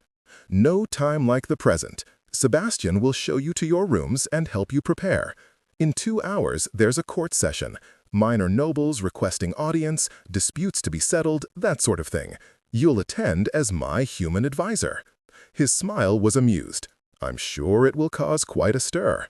No time like the present. Sebastian will show you to your rooms and help you prepare. In 2 hours, there's a court session. Minor nobles requesting audience, disputes to be settled, that sort of thing. You'll attend as my human advisor. His smile was amused. I'm sure it will cause quite a stir.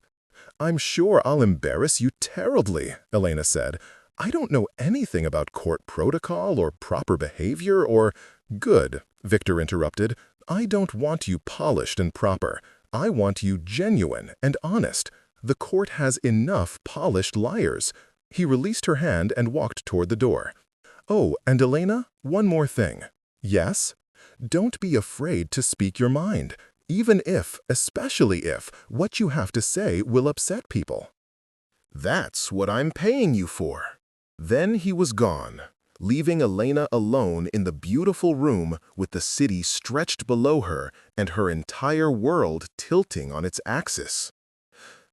I'm sure I'll embarrass you terribly, Elena said. I don't know anything about court protocol or proper behavior or… Good, Victor interrupted. I don't want you polished and proper. I want you genuine and honest. The court has enough polished liars. He released her hand and walked toward the door. Oh, and Elena, one more thing. Yes? Don't be afraid to speak your mind, even if, especially if, what you have to say will upset people. That's what I'm paying you for. Then he was gone, leaving Elena alone in the beautiful room with the city stretched below her and her entire world tilting on its axis.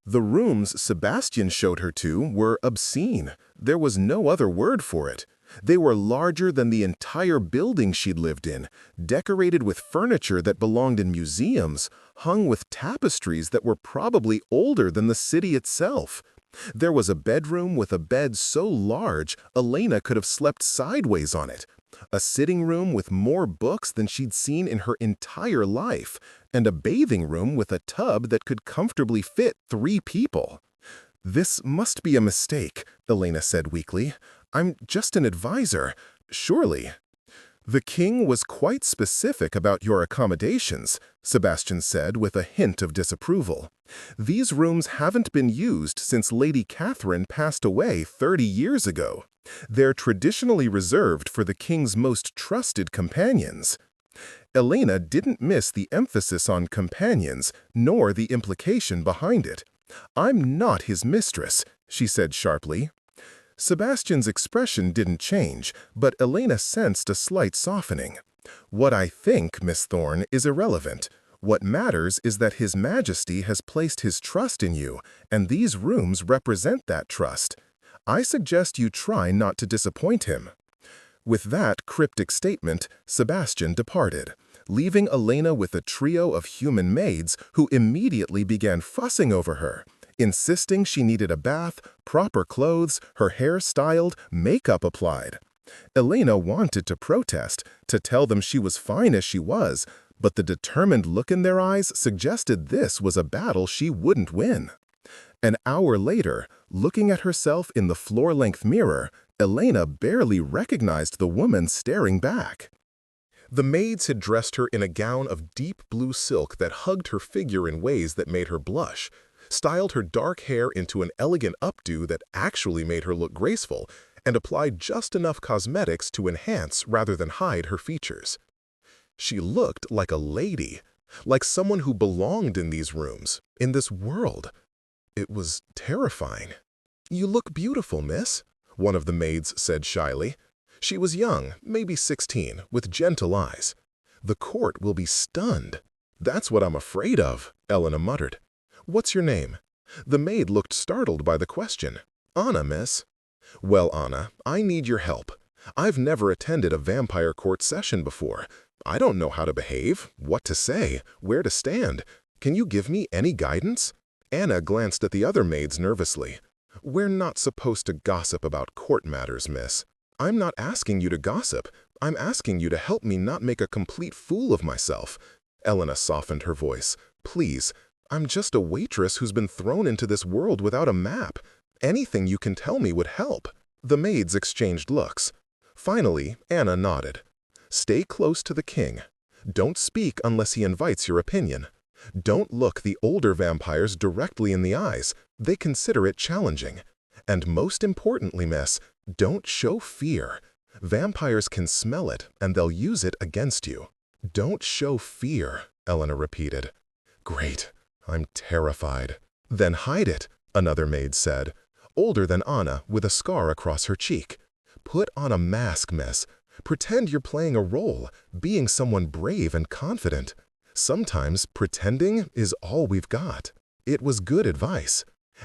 The rooms Sebastian showed her to were obscene. There was no other word for it. They were larger than the entire building she'd lived in, decorated with furniture that belonged in museums, hung with tapestries that were probably older than the city itself. There was a bedroom with a bed so large Elena could have slept sideways on it, a sitting room with more books than she'd seen in her entire life, and a bathing room with a tub that could comfortably fit 3 people. This must be a mistake, Elena said weakly. I'm just an advisor, surely.
"The king was quite specific about your accommodations," Sebastian said with a hint of disapproval. "These rooms haven't been used since Lady Catherine passed away 30 years ago. They're traditionally reserved for the king's most trusted companions." Elena didn't miss the emphasis on companions, nor the implication behind it. "I'm not his mistress," she said sharply. Sebastian's expression didn't change, but Elena sensed a slight softening. "What I think, Miss Thorne, is irrelevant. What matters is that His Majesty has placed his trust in you, and these rooms represent that trust. I suggest you try not to disappoint him." With that cryptic statement, Sebastian departed, leaving Elena with a trio of human maids who immediately began fussing over her, insisting she needed a bath, proper clothes, her hair styled, makeup applied. Elena wanted to protest, to tell them she was fine as she was, but the determined look in their eyes suggested this was a battle she wouldn't win. An hour later, looking at herself in the floor-length mirror, Elena barely recognized the woman staring back. The maids had dressed her in a gown of deep blue silk that hugged her figure in ways that made her blush, styled her dark hair into an elegant updo that actually made her look graceful, and applied just enough cosmetics to enhance rather than hide her features. She looked like a lady, like someone who belonged in these rooms, in this world. It was terrifying. "You look beautiful, miss," one of the maids said shyly. She was young, maybe 16, with gentle eyes. "The court will be stunned." "That's what I'm afraid of," Elena muttered. "What's your name?" The maid looked startled by the question. "Anna, miss." "Well, Anna, I need your help. I've never attended a vampire court session before. I don't know how to behave, what to say, where to stand. Can you give me any guidance?" Anna glanced at the other maids nervously. "We're not supposed to gossip about court matters, miss." "I'm not asking you to gossip. I'm asking you to help me not make a complete fool of myself." Elena softened her voice. "Please, I'm just a waitress who's been thrown into this world without a map. Anything you can tell me would help." The maids exchanged looks. Finally, Anna nodded. "Stay close to the king. Don't speak unless he invites your opinion. Don't look the older vampires directly in the eyes. They consider it challenging. And most importantly, miss, don't show fear. Vampires can smell it, and they'll use it against you." "Don't show fear," Elena repeated. "Great. I'm terrified." "Then hide it," another maid said, older than Anna, with a scar across her cheek. "Put on a mask, miss. Pretend you're playing a role, being someone brave and confident. Sometimes pretending is all we've got." It was good advice.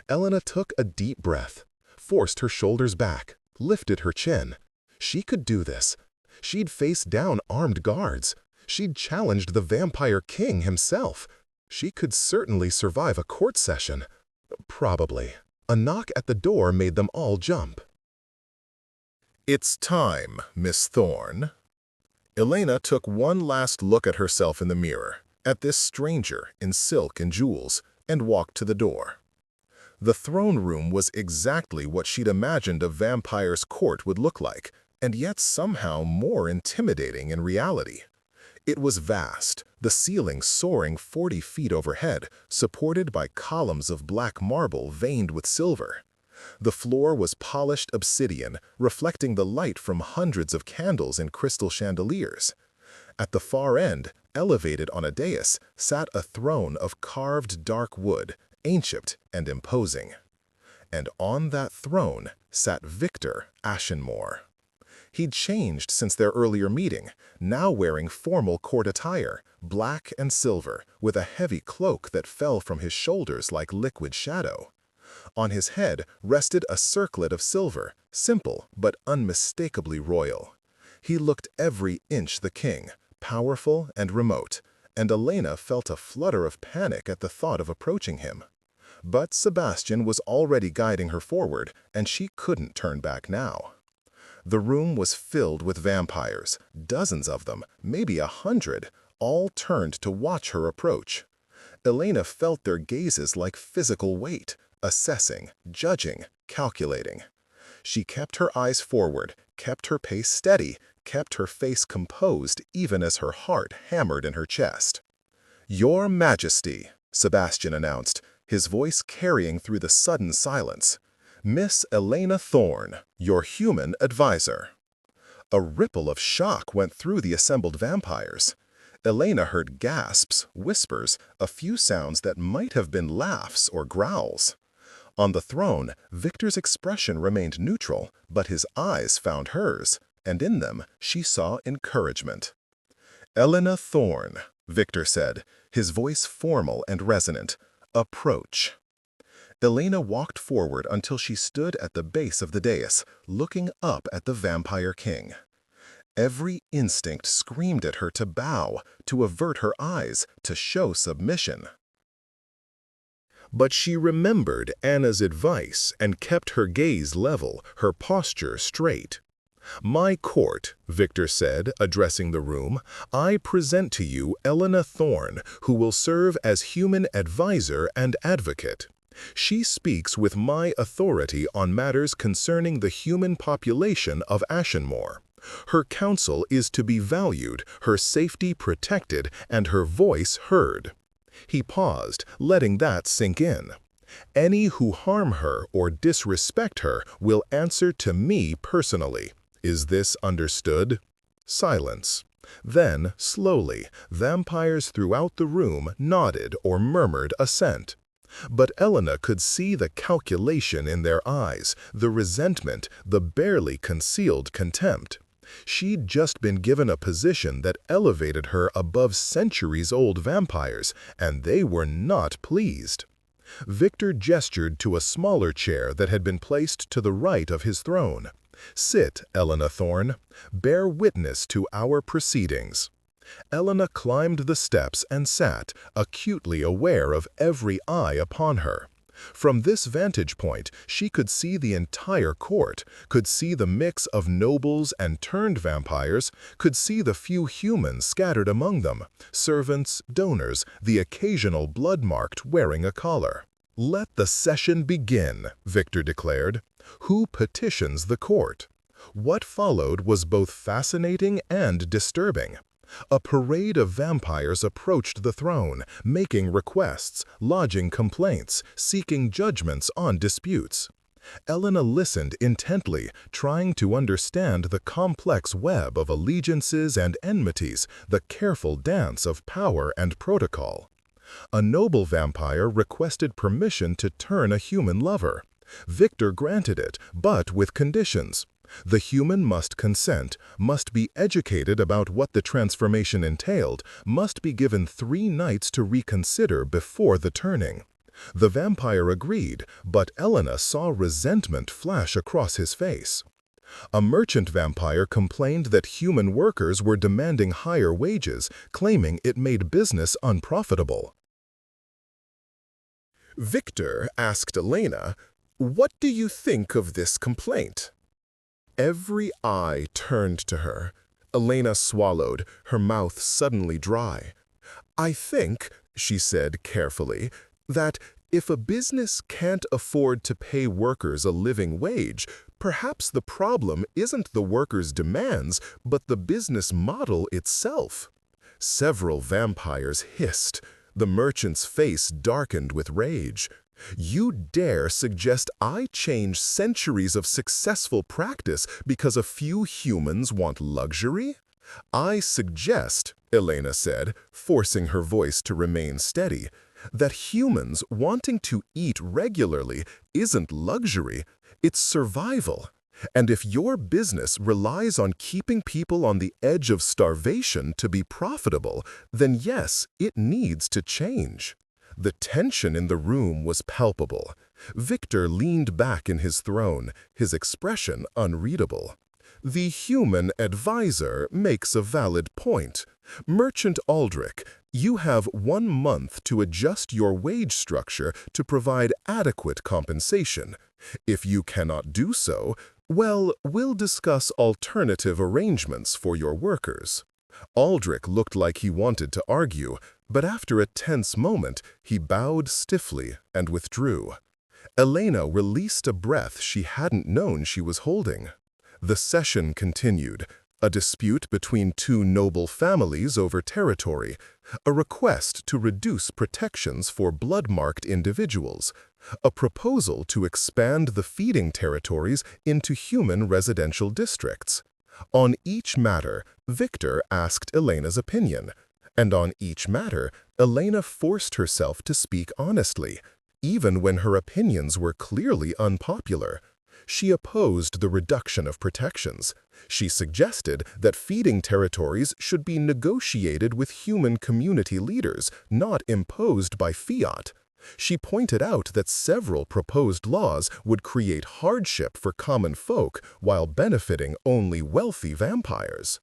Elena took a deep breath, forced her shoulders back, lifted her chin. She could do this. She'd faced down armed guards. She'd challenged the vampire king himself. She could certainly survive a court session. Probably. A knock at the door made them all jump. "It's time, Miss Thorne." Elena took one last look at herself in the mirror, at this stranger in silk and jewels, and walked to the door. The throne room was exactly what she'd imagined a vampire's court would look like, and yet somehow more intimidating in reality. It was vast, the ceiling soaring 40 feet overhead, supported by columns of black marble veined with silver. The floor was polished obsidian, reflecting the light from hundreds of candles in crystal chandeliers. At the far end, elevated on a dais, sat a throne of carved dark wood, ancient and imposing. And on that throne sat Victor Ashenmore. He'd changed since their earlier meeting, now wearing formal court attire, black and silver, with a heavy cloak that fell from his shoulders like liquid shadow. On his head rested a circlet of silver, simple but unmistakably royal. He looked every inch the king, powerful and remote, and Elena felt a flutter of panic at the thought of approaching him. But Sebastian was already guiding her forward, and she couldn't turn back now. The room was filled with vampires, dozens of them, maybe 100, all turned to watch her approach. Elena felt their gazes like physical weight, assessing, judging, calculating.
She kept her eyes forward, kept her pace steady, kept her face composed even as her heart hammered in her chest. "Your Majesty," Sebastian announced, his voice carrying through the sudden silence. "Miss Elena Thorne, your human advisor." A ripple of shock went through the assembled vampires. Elena heard gasps, whispers, a few sounds that might have been laughs or growls. On the throne, Victor's expression remained neutral, but his eyes found hers, and in them she saw encouragement. "Elena Thorne," Victor said, his voice formal and resonant. "Approach." Elena walked forward until she stood at the base of the dais, looking up at the Vampire King. Every instinct screamed at her to bow, to avert her eyes, to show submission. But she remembered Anna's advice and kept her gaze level, her posture straight. "My court," Victor said, addressing the room, "I present to you Elena Thorne, who will serve as human advisor and advocate. She speaks with my authority on matters concerning the human population of Ashenmore. Her counsel is to be valued, her safety protected, and her voice heard." He paused, letting that sink in. "Any who harm her or disrespect her will answer to me personally. Is this understood?" Silence. Then, slowly, vampires throughout the room nodded or murmured assent. But Elena could see the calculation in their eyes, the resentment, the barely concealed contempt. She'd just been given a position that elevated her above centuries-old vampires, and they were not pleased. Victor gestured to a smaller chair that had been placed to the right of his throne. "Sit, Elena Thorne. Bear witness to our proceedings." Elena climbed the steps and sat, acutely aware of every eye upon her. From this vantage point, she could see the entire court, could see the mix of nobles and turned vampires, could see the few humans scattered among them, servants, donors, the occasional blood-marked wearing a collar. "Let the session begin," Victor declared. "Who petitions the court?" What followed was both fascinating and disturbing. A parade of vampires approached the throne, making requests, lodging complaints, seeking judgments on disputes. Elena listened intently, trying to understand the complex web of allegiances and enmities, the careful dance of power and protocol. A noble vampire requested permission to turn a human lover. Victor granted it, but with conditions. The human must consent, must be educated about what the transformation entailed, must be given 3 nights to reconsider before the turning. The vampire agreed, but Elena saw resentment flash across his face. A merchant vampire complained that human workers were demanding higher wages, claiming it made business unprofitable. Victor asked Elena, "What do you think of this complaint?" Every eye turned to her. Elena swallowed, her mouth suddenly dry. "I think," she said carefully, "that if a business can't afford to pay workers a living wage, perhaps the problem isn't the workers' demands, but the business model itself." Several vampires hissed. The merchant's face darkened with rage. "You dare suggest I change centuries of successful practice because a few humans want luxury?" "I suggest," Elena said, forcing her voice to remain steady, "that humans wanting to eat regularly isn't luxury, it's survival. And if your business relies on keeping people on the edge of starvation to be profitable, then yes, it needs to change." The tension in the room was palpable. Victor leaned back in his throne, his expression unreadable. "The human advisor makes a valid point. Merchant Aldrich, you have 1 month to adjust your wage structure to provide adequate compensation. If you cannot do so, well, we'll discuss alternative arrangements for your workers." Aldrich looked like he wanted to argue, but after a tense moment, he bowed stiffly and withdrew. Elena released a breath she hadn't known she was holding. The session continued, a dispute between two noble families over territory, a request to reduce protections for blood-marked individuals, a proposal to expand the feeding territories into human residential districts. On each matter, Victor asked Elena's opinion, and on each matter, Elena forced herself to speak honestly, even when her opinions were clearly unpopular. She opposed the reduction of protections. She suggested that feeding territories should be negotiated with human community leaders, not imposed by fiat. She pointed out that several proposed laws would create hardship for common folk while benefiting only wealthy vampires.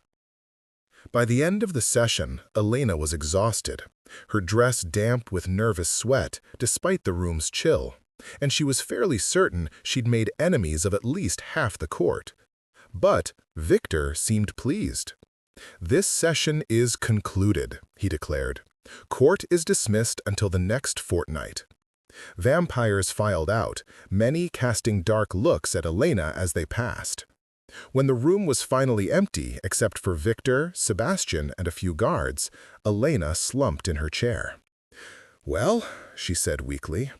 By the end of the session, Elena was exhausted, her dress damp with nervous sweat despite the room's chill, and she was fairly certain she'd made enemies of at least half the court. But Victor seemed pleased. "This session is concluded," he declared. "Court is dismissed until the next fortnight." Vampires filed out, many casting dark looks at Elena as they passed. When the room was finally empty, except for Victor, Sebastian, and a few guards, Elena slumped in her chair. "Well," she said weakly,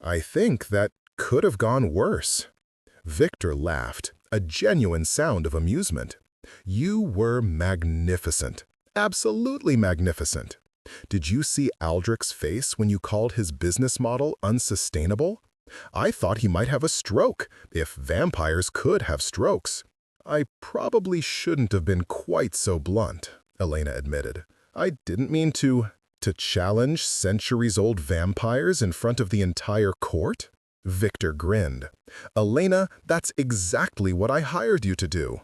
"I think that could have gone worse." Victor laughed, a genuine sound of amusement. "You were magnificent. Absolutely magnificent. Did you see Aldrich's face when you called his business model unsustainable? I thought he might have a stroke, if vampires could have strokes." "I probably shouldn't have been quite so blunt," Elena admitted. "I didn't mean to challenge centuries-old vampires in front of the entire court." Victor grinned. "Elena, that's exactly what I hired you to do.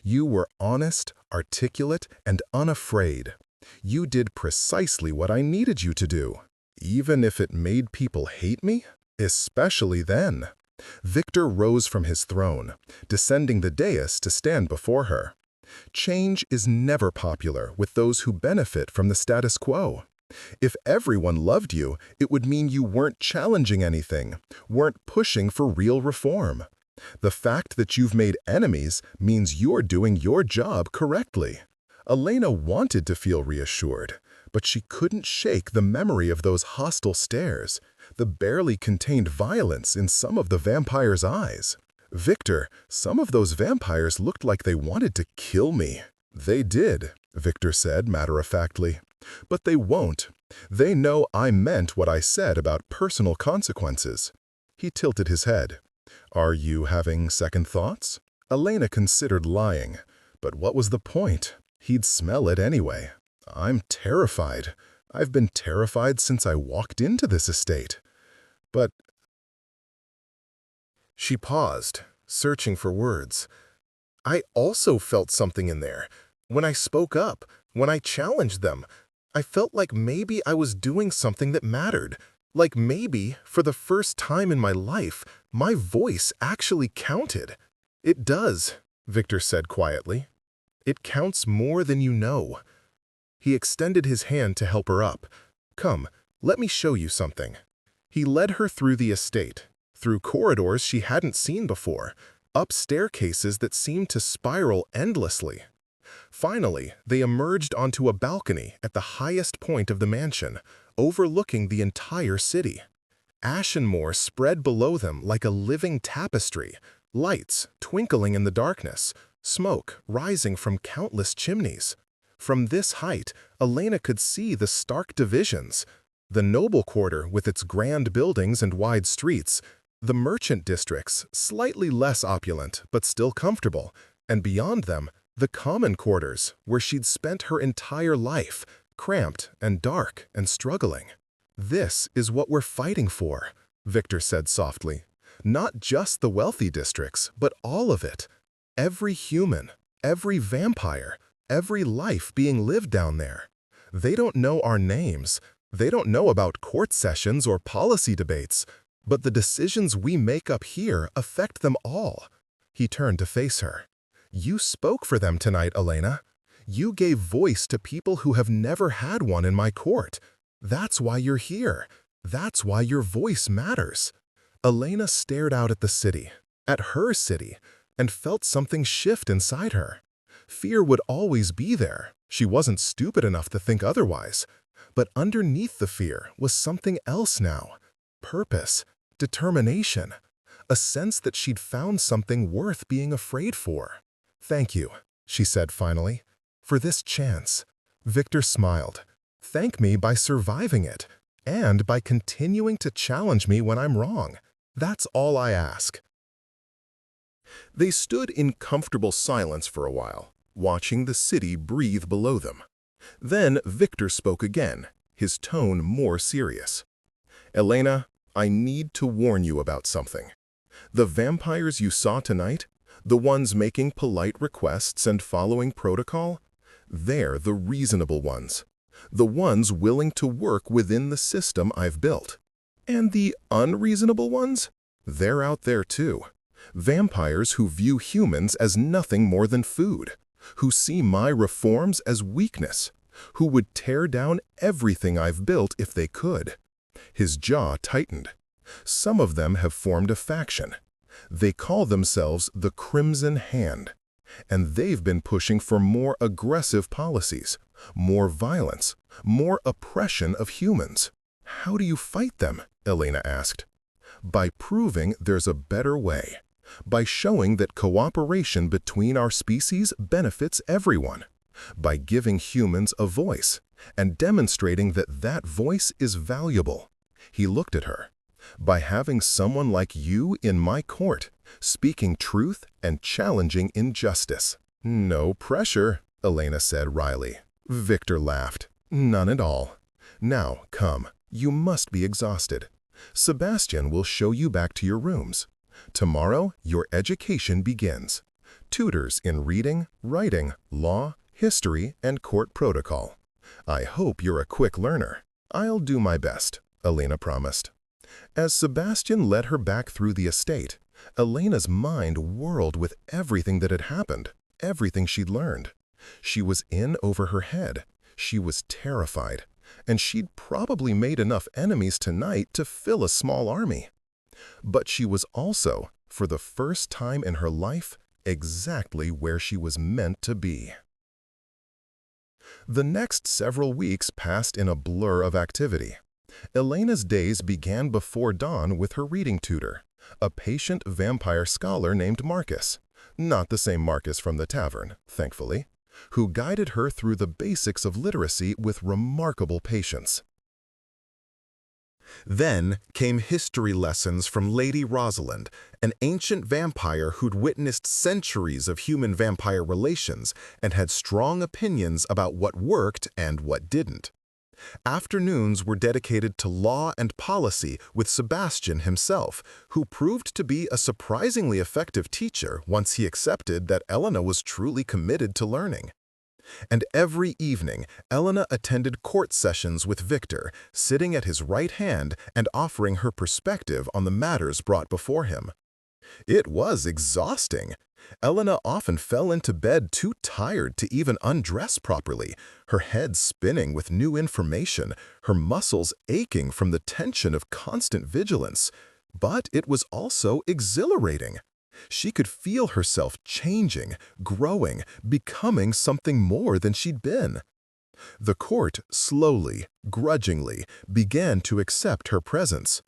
You were honest, articulate, and unafraid. You did precisely what I needed you to do, even if it made people hate me, especially then." Victor rose from his throne, descending the dais to stand before her. "Change is never popular with those who benefit from the status quo. If everyone loved you, it would mean you weren't challenging anything, weren't pushing for real reform. The fact that you've made enemies means you're doing your job correctly." Elena wanted to feel reassured, but she couldn't shake the memory of those hostile stares, the barely contained violence in some of the vampires' eyes. "Victor, some of those vampires looked like they wanted to kill me." "They did," Victor said matter-of-factly. "But they won't. They know I meant what I said about personal consequences." He tilted his head. "Are you having second thoughts?" Elena considered lying, but what was the point? He'd smell it anyway. "I'm terrified. I've been terrified since I walked into this estate. But—" She paused, searching for words. "I also felt something in there. When I spoke up, when I challenged them, I felt like maybe I was doing something that mattered. Like maybe, for the first time in my life, my voice actually counted." "It does," Victor said quietly. "It counts more than you know." He extended his hand to help her up. "Come, let me show you something." He led her through the estate, through corridors she hadn't seen before, up staircases that seemed to spiral endlessly. Finally, they emerged onto a balcony at the highest point of the mansion, overlooking the entire city. Ashenmoor spread below them like a living tapestry, lights twinkling in the darkness, smoke rising from countless chimneys. From this height, Elena could see the stark divisions: the noble quarter with its grand buildings and wide streets, the merchant districts, slightly less opulent but still comfortable, and beyond them, the common quarters, where she'd spent her entire life, cramped and dark and struggling. "This is what we're fighting for," Victor said softly. "Not just the wealthy districts, but all of it. Every human, every vampire, every life being lived down there. They don't know our names. They don't know about court sessions or policy debates. But the decisions we make up here affect them all." He turned to face her. "You spoke for them tonight, Elena. You gave voice to people who have never had one in my court. That's why you're here. That's why your voice matters." Elena stared out at the city, at her city, and felt something shift inside her. Fear would always be there. She wasn't stupid enough to think otherwise. But underneath the fear was something else now. Purpose, determination, a sense that she'd found something worth being afraid for. "Thank you," she said finally, "for this chance." Victor smiled. "Thank me by surviving it, and by continuing to challenge me when I'm wrong. That's all I ask." They stood in comfortable silence for a while, watching the city breathe below them. Then Victor spoke again, his tone more serious. "Elena, I need to warn you about something. The vampires you saw tonight, the ones making polite requests and following protocol, they're the reasonable ones. The ones willing to work within the system I've built. And the unreasonable ones? They're out there too. Vampires who view humans as nothing more than food, who see my reforms as weakness, who would tear down everything I've built if they could." His jaw tightened. "Some of them have formed a faction. They call themselves the Crimson Hand, and they've been pushing for more aggressive policies, more violence, more oppression of humans." "How do you fight them?" Elena asked. "By proving there's a better way. By showing that cooperation between our species benefits everyone. By giving humans a voice, and demonstrating that that voice is valuable." He looked at her. "By having someone like you in my court, speaking truth and challenging injustice." "No pressure," Elena said wryly. Victor laughed. "None at all. Now, come, you must be exhausted. Sebastian will show you back to your rooms. Tomorrow, your education begins. Tutors in reading, writing, law, history, and court protocol. I hope you're a quick learner." "I'll do my best," Elena promised. As Sebastian led her back through the estate, Elena's mind whirled with everything that had happened, everything she'd learned. She was in over her head. She was terrified, and she'd probably made enough enemies tonight to fill a small army. But she was also, for the first time in her life, exactly where she was meant to be. The next several weeks passed in a blur of activity. Elena's days began before dawn with her reading tutor, a patient vampire scholar named Marcus, not the same Marcus from the tavern, thankfully, who guided her through the basics of literacy with remarkable patience. Then came history lessons from Lady Rosalind, an ancient vampire who'd witnessed centuries of human-vampire relations and had strong opinions about what worked and what didn't. Afternoons were dedicated to law and policy with Sebastian himself, who proved to be a surprisingly effective teacher once he accepted that Elena was truly committed to learning. And every evening, Elena attended court sessions with Victor, sitting at his right hand and offering her perspective on the matters brought before him. It was exhausting. Elena often fell into bed too tired to even undress properly, her head spinning with new information, her muscles aching from the tension of constant vigilance. But it was also exhilarating. She could feel herself changing, growing, becoming something more than she'd been. The court, slowly, grudgingly, began to accept her presence.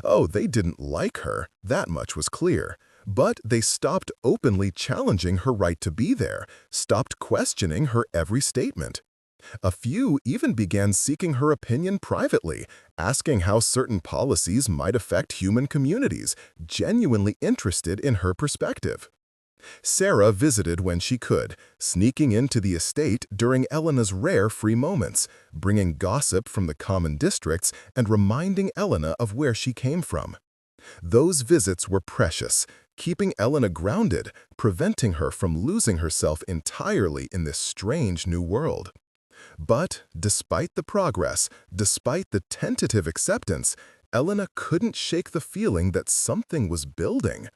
Oh, they didn't like her, that much was clear. But they stopped openly challenging her right to be there, stopped questioning her every statement. A few even began seeking her opinion privately, asking how certain policies might affect human communities, genuinely interested in her perspective. Sarah visited when she could, sneaking into the estate during Elena's rare free moments, bringing gossip from the common districts and reminding Elena of where she came from. Those visits were precious, keeping Elena grounded, preventing her from losing herself entirely in this strange new world. But despite the progress, despite the tentative acceptance, Elena couldn't shake the feeling that something was building.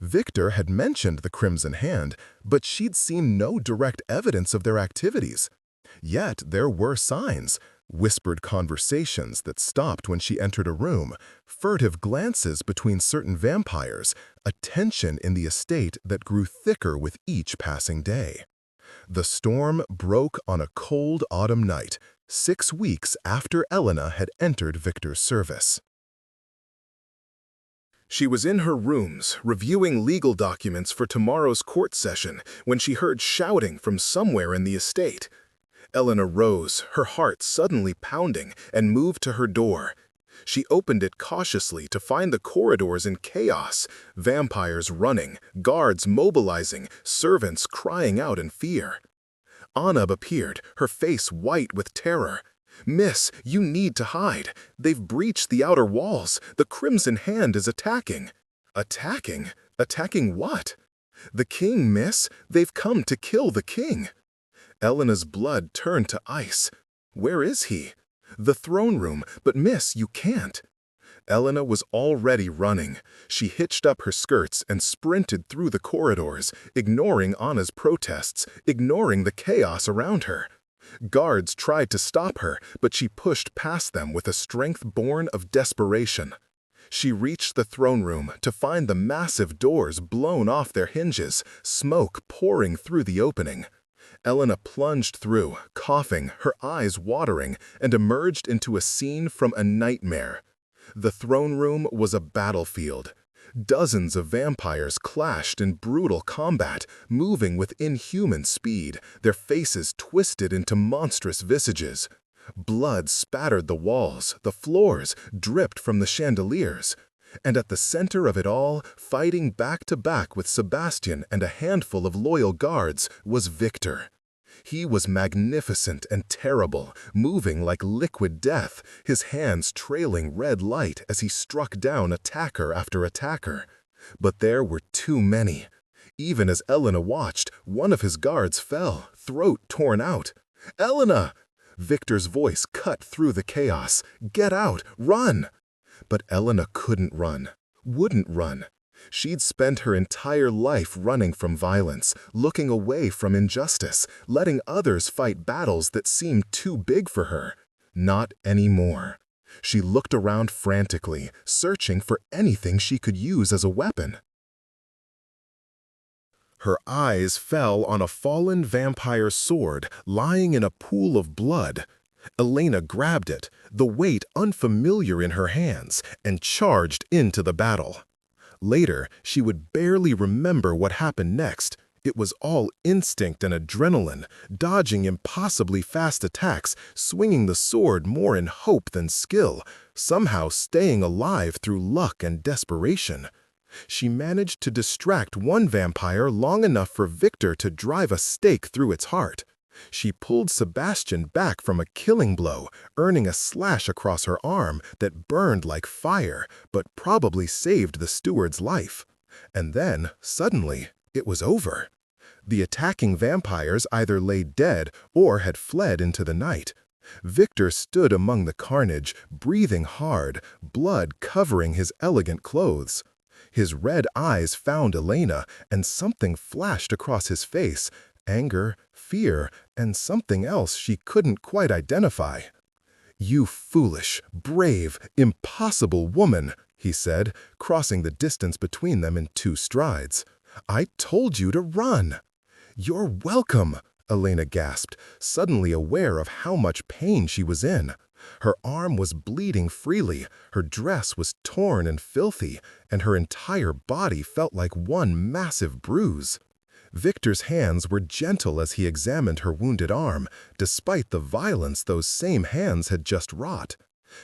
Victor had mentioned the Crimson Hand, but she'd seen no direct evidence of their activities. Yet there were signs. Whispered conversations that stopped when she entered a room, furtive glances between certain vampires, a tension in the estate that grew thicker with each passing day. The storm broke on a cold autumn night, 6 weeks after Elena had entered Victor's service. She was in her rooms, reviewing legal documents for tomorrow's court session, when she heard shouting from somewhere in the estate. Elena rose, her heart suddenly pounding, and moved to her door. She opened it cautiously to find the corridors in chaos, vampires running, guards mobilizing, servants crying out in fear. Anab appeared, her face white with terror. "Miss, you need to hide. They've breached the outer walls. The Crimson Hand is attacking." "Attacking? Attacking what?" "The king, miss. They've come to kill the king." Elena's blood turned to ice. "Where is he?" "The throne room, but miss, you can't." Elena was already running. She hitched up her skirts and sprinted through the corridors, ignoring Anna's protests, ignoring the chaos around her. Guards tried to stop her, but she pushed past them with a strength born of desperation. She reached the throne room to find the massive doors blown off their hinges, smoke pouring through the opening. Elena plunged through, coughing, her eyes watering, and emerged into a scene from a nightmare. The throne room was a battlefield. Dozens of vampires clashed in brutal combat, moving with inhuman speed, their faces twisted into monstrous visages. Blood spattered the walls, the floors, dripped from the chandeliers. And at the center of it all, fighting back to back with Sebastian and a handful of loyal guards, was Victor. He was magnificent and terrible, moving like liquid death, his hands trailing red light as he struck down attacker after attacker. But there were too many. Even as Elena watched, one of his guards fell, throat torn out. "Elena!" Victor's voice cut through the chaos. "Get out! Run!" But Elena couldn't run, wouldn't run. She'd spent her entire life running from violence, looking away from injustice, letting others fight battles that seemed too big for her. Not anymore. She looked around frantically, searching for anything she could use as a weapon. Her eyes fell on a fallen vampire sword lying in a pool of blood. Elena grabbed it, the weight unfamiliar in her hands, and charged into the battle. Later, she would barely remember what happened next. It was all instinct and adrenaline, dodging impossibly fast attacks, swinging the sword more in hope than skill, somehow staying alive through luck and desperation. She managed to distract one vampire long enough for Victor to drive a stake through its heart. She pulled Sebastian back from a killing blow, earning a slash across her arm that burned like fire, but probably saved the steward's life. And then, suddenly, it was over. The attacking vampires either lay dead or had fled into the night. Victor stood among the carnage, breathing hard, blood covering his elegant clothes. His red eyes found Elena, and something flashed across his face. Anger, fear, and something else she couldn't quite identify. "You foolish, brave, impossible woman," he said, crossing the distance between them in 2 strides. "I told you to run." "You're welcome," Elena gasped, suddenly aware of how much pain she was in. Her arm was bleeding freely, her dress was torn and filthy, and her entire body felt like one massive bruise. Victor's hands were gentle as he examined her wounded arm, despite the violence those same hands had just wrought.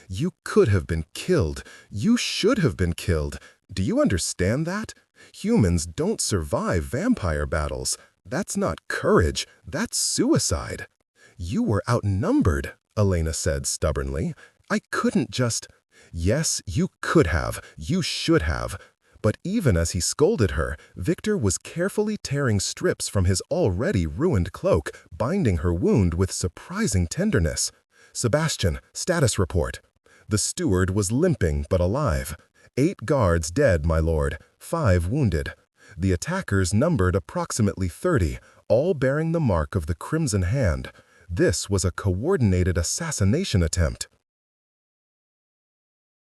"You could have been killed. You should have been killed. Do you understand that? Humans don't survive vampire battles. That's not courage, that's suicide." "You were outnumbered," Elena said stubbornly. "I couldn't just—" "Yes, you could have. You should have." But even as he scolded her, Victor was carefully tearing strips from his already ruined cloak, binding her wound with surprising tenderness. "Sebastian, status report." The steward was limping but alive. 8 guards dead, my lord, 5 wounded. The attackers numbered approximately 30, all bearing the mark of the Crimson Hand. This was a coordinated assassination attempt.